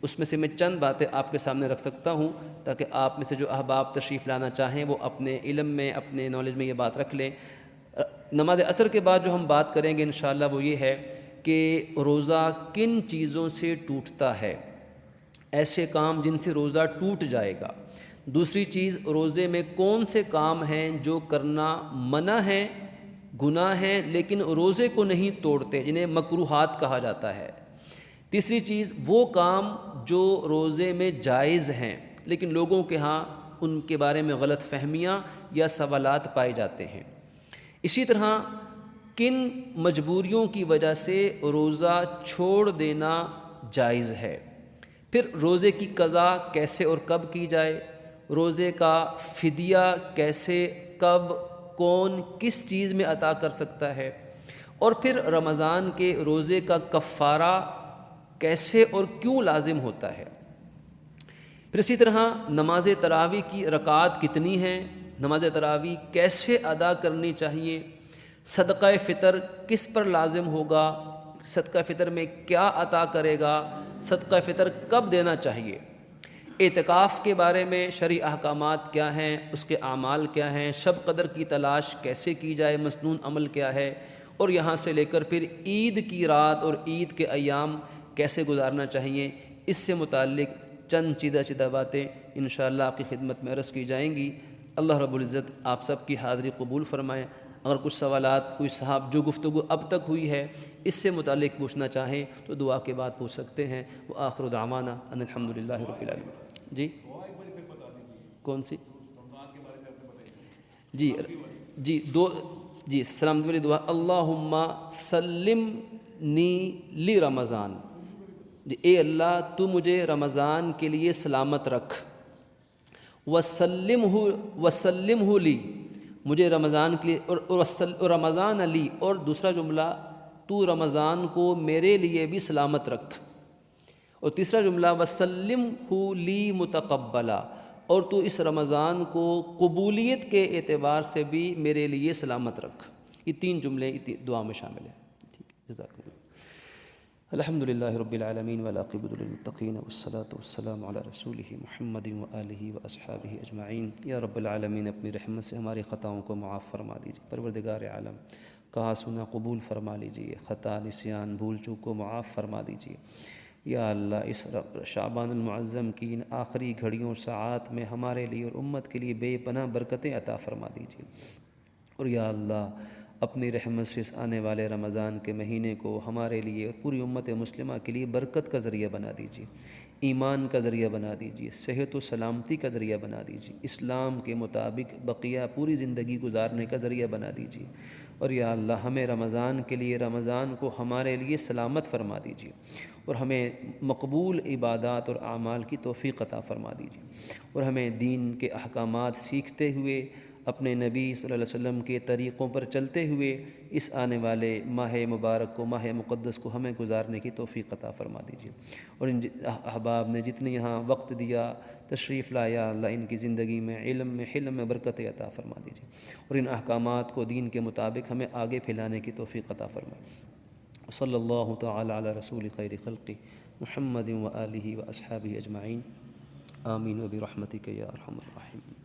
اس میں سے میں چند باتیں آپ کے سامنے رکھ سکتا ہوں تاکہ آپ میں سے جو احباب تشریف لانا چاہیں وہ اپنے علم میں اپنے نالج میں یہ بات رکھ لیں۔ نماز عصر کے بعد جو ہم بات کریں گے انشاءاللہ وہ یہ ہے کہ روزہ کن چیزوں سے ٹوٹتا ہے، ایسے کام جن سے روزہ ٹوٹ جائے گا۔ دوسری چیز، روزے میں کون سے کام ہیں جو کرنا منع ہیں گناہ ہیں لیکن روزے کو نہیں توڑتے، جنہیں مکروہات کہا جاتا ہے۔ تیسری چیز وہ کام جو روزے میں جائز ہیں لیکن لوگوں کے ہاں ان کے بارے میں غلط فہمیاں یا سوالات پائے جاتے ہیں۔ اسی طرح کن مجبوریوں کی وجہ سے روزہ چھوڑ دینا جائز ہے، پھر روزے کی قضا کیسے اور کب کی جائے، روزے کا فدیہ کیسے، کب، کون، کس چیز میں عطا کر سکتا ہے، اور پھر رمضان کے روزے کا کفارہ کیسے اور کیوں لازم ہوتا ہے۔ پھر اسی طرح نماز تراویح کی رکعات کتنی ہیں، نماز تراویح کیسے ادا کرنی چاہیے، صدقہ فطر کس پر لازم ہوگا، صدقہ فطر میں کیا عطا کرے گا، صدقہ فطر کب دینا چاہیے، اعتکاف کے بارے میں شرعی احکامات کیا ہیں، اس کے اعمال کیا ہیں، شب قدر کی تلاش کیسے کی جائے، مسنون عمل کیا ہے، اور یہاں سے لے کر پھر عید کی رات اور عید کے ایام کیسے گزارنا چاہیے، اس سے متعلق چند سیدھا باتیں انشاءاللہ آپ کی خدمت میں عرض کی جائیں گی۔ اللہ رب العزت آپ سب کی حاضری قبول فرمائے۔ اگر کچھ سوالات کوئی صاحب جو گفتگو اب تک ہوئی ہے اس سے متعلق پوچھنا چاہیں تو دعا کے بعد پوچھ سکتے ہیں۔ وآخر دعوانا ان الحمدللہ رب العالمین۔ جی کون سی؟ جی جی دو جی سلامتی والی دعا، اللہم سلمنی لی رمضان، جی اے اللہ تو مجھے رمضان کے لیے سلامت رکھ، وسلمہ لی، مجھے رمضان کے لیے، اور رمضان علی، اور دوسرا جملہ تو رمضان کو میرے لیے بھی سلامت رکھ، اور تیسرا جملہ وسلمہ لی متقبلا، اور تو اس رمضان کو قبولیت کے اعتبار سے بھی میرے لیے سلامت رکھ۔ یہ تین جملے دعا میں شامل ہیں۔ ٹھیک ہے، جزاکم اللہ۔ الحمدللہ رب العالمین والعاقبۃ للمتقین والصلاۃ والسلام علی رسولہ محمد وآلہ واصحابہ اجمعین۔ یا رب العالمین اپنی رحمت سے ہماری خطاؤں کو معاف فرما دیجیے۔ پروردگار عالم کہا سنا قبول فرما لیجیے، خطا، نسیان، بھول چوک کو معاف فرما دیجیے۔ یا اللہ اس شعبان المعظم کی ان آخری گھڑیوں اور ساعات میں ہمارے لیے اور امت کے لیے بے پناہ برکتیں عطا فرما دیجیے، اور یا اللہ اپنی رحمت سے اس آنے والے رمضان کے مہینے کو ہمارے لیے اور پوری امت مسلمہ کے لیے برکت کا ذریعہ بنا دیجیے، ایمان کا ذریعہ بنا دیجیے، صحت و سلامتی کا ذریعہ بنا دیجیے، اسلام کے مطابق بقیہ پوری زندگی گزارنے کا ذریعہ بنا دیجیے، اور یا اللہ ہمیں رمضان کے لیے، رمضان کو ہمارے لیے سلامت فرما دیجیے، اور ہمیں مقبول عبادات اور اعمال کی توفیق عطا فرما دیجیے، اور ہمیں دین کے احکامات سیکھتے ہوئے اپنے نبی صلی اللہ علیہ وسلم کے طریقوں پر چلتے ہوئے اس آنے والے ماہ مبارک کو، ماہ مقدس کو ہمیں گزارنے کی توفیق عطا فرما دیجیے، اور ان احباب نے جتنے یہاں وقت دیا، تشریف لایا، اللہ ان کی زندگی میں، علم میں، حلم میں برکت عطا فرما دیجیے، اور ان احکامات کو دین کے مطابق ہمیں آگے پھیلانے کی توفیق عطا فرمائے۔ صلی اللہ تعالی علی رسول خیر خلقہ محمد وآلہ واصحابہ اجمعین، آمین، وبرحمتک یا ارحم الراحمین۔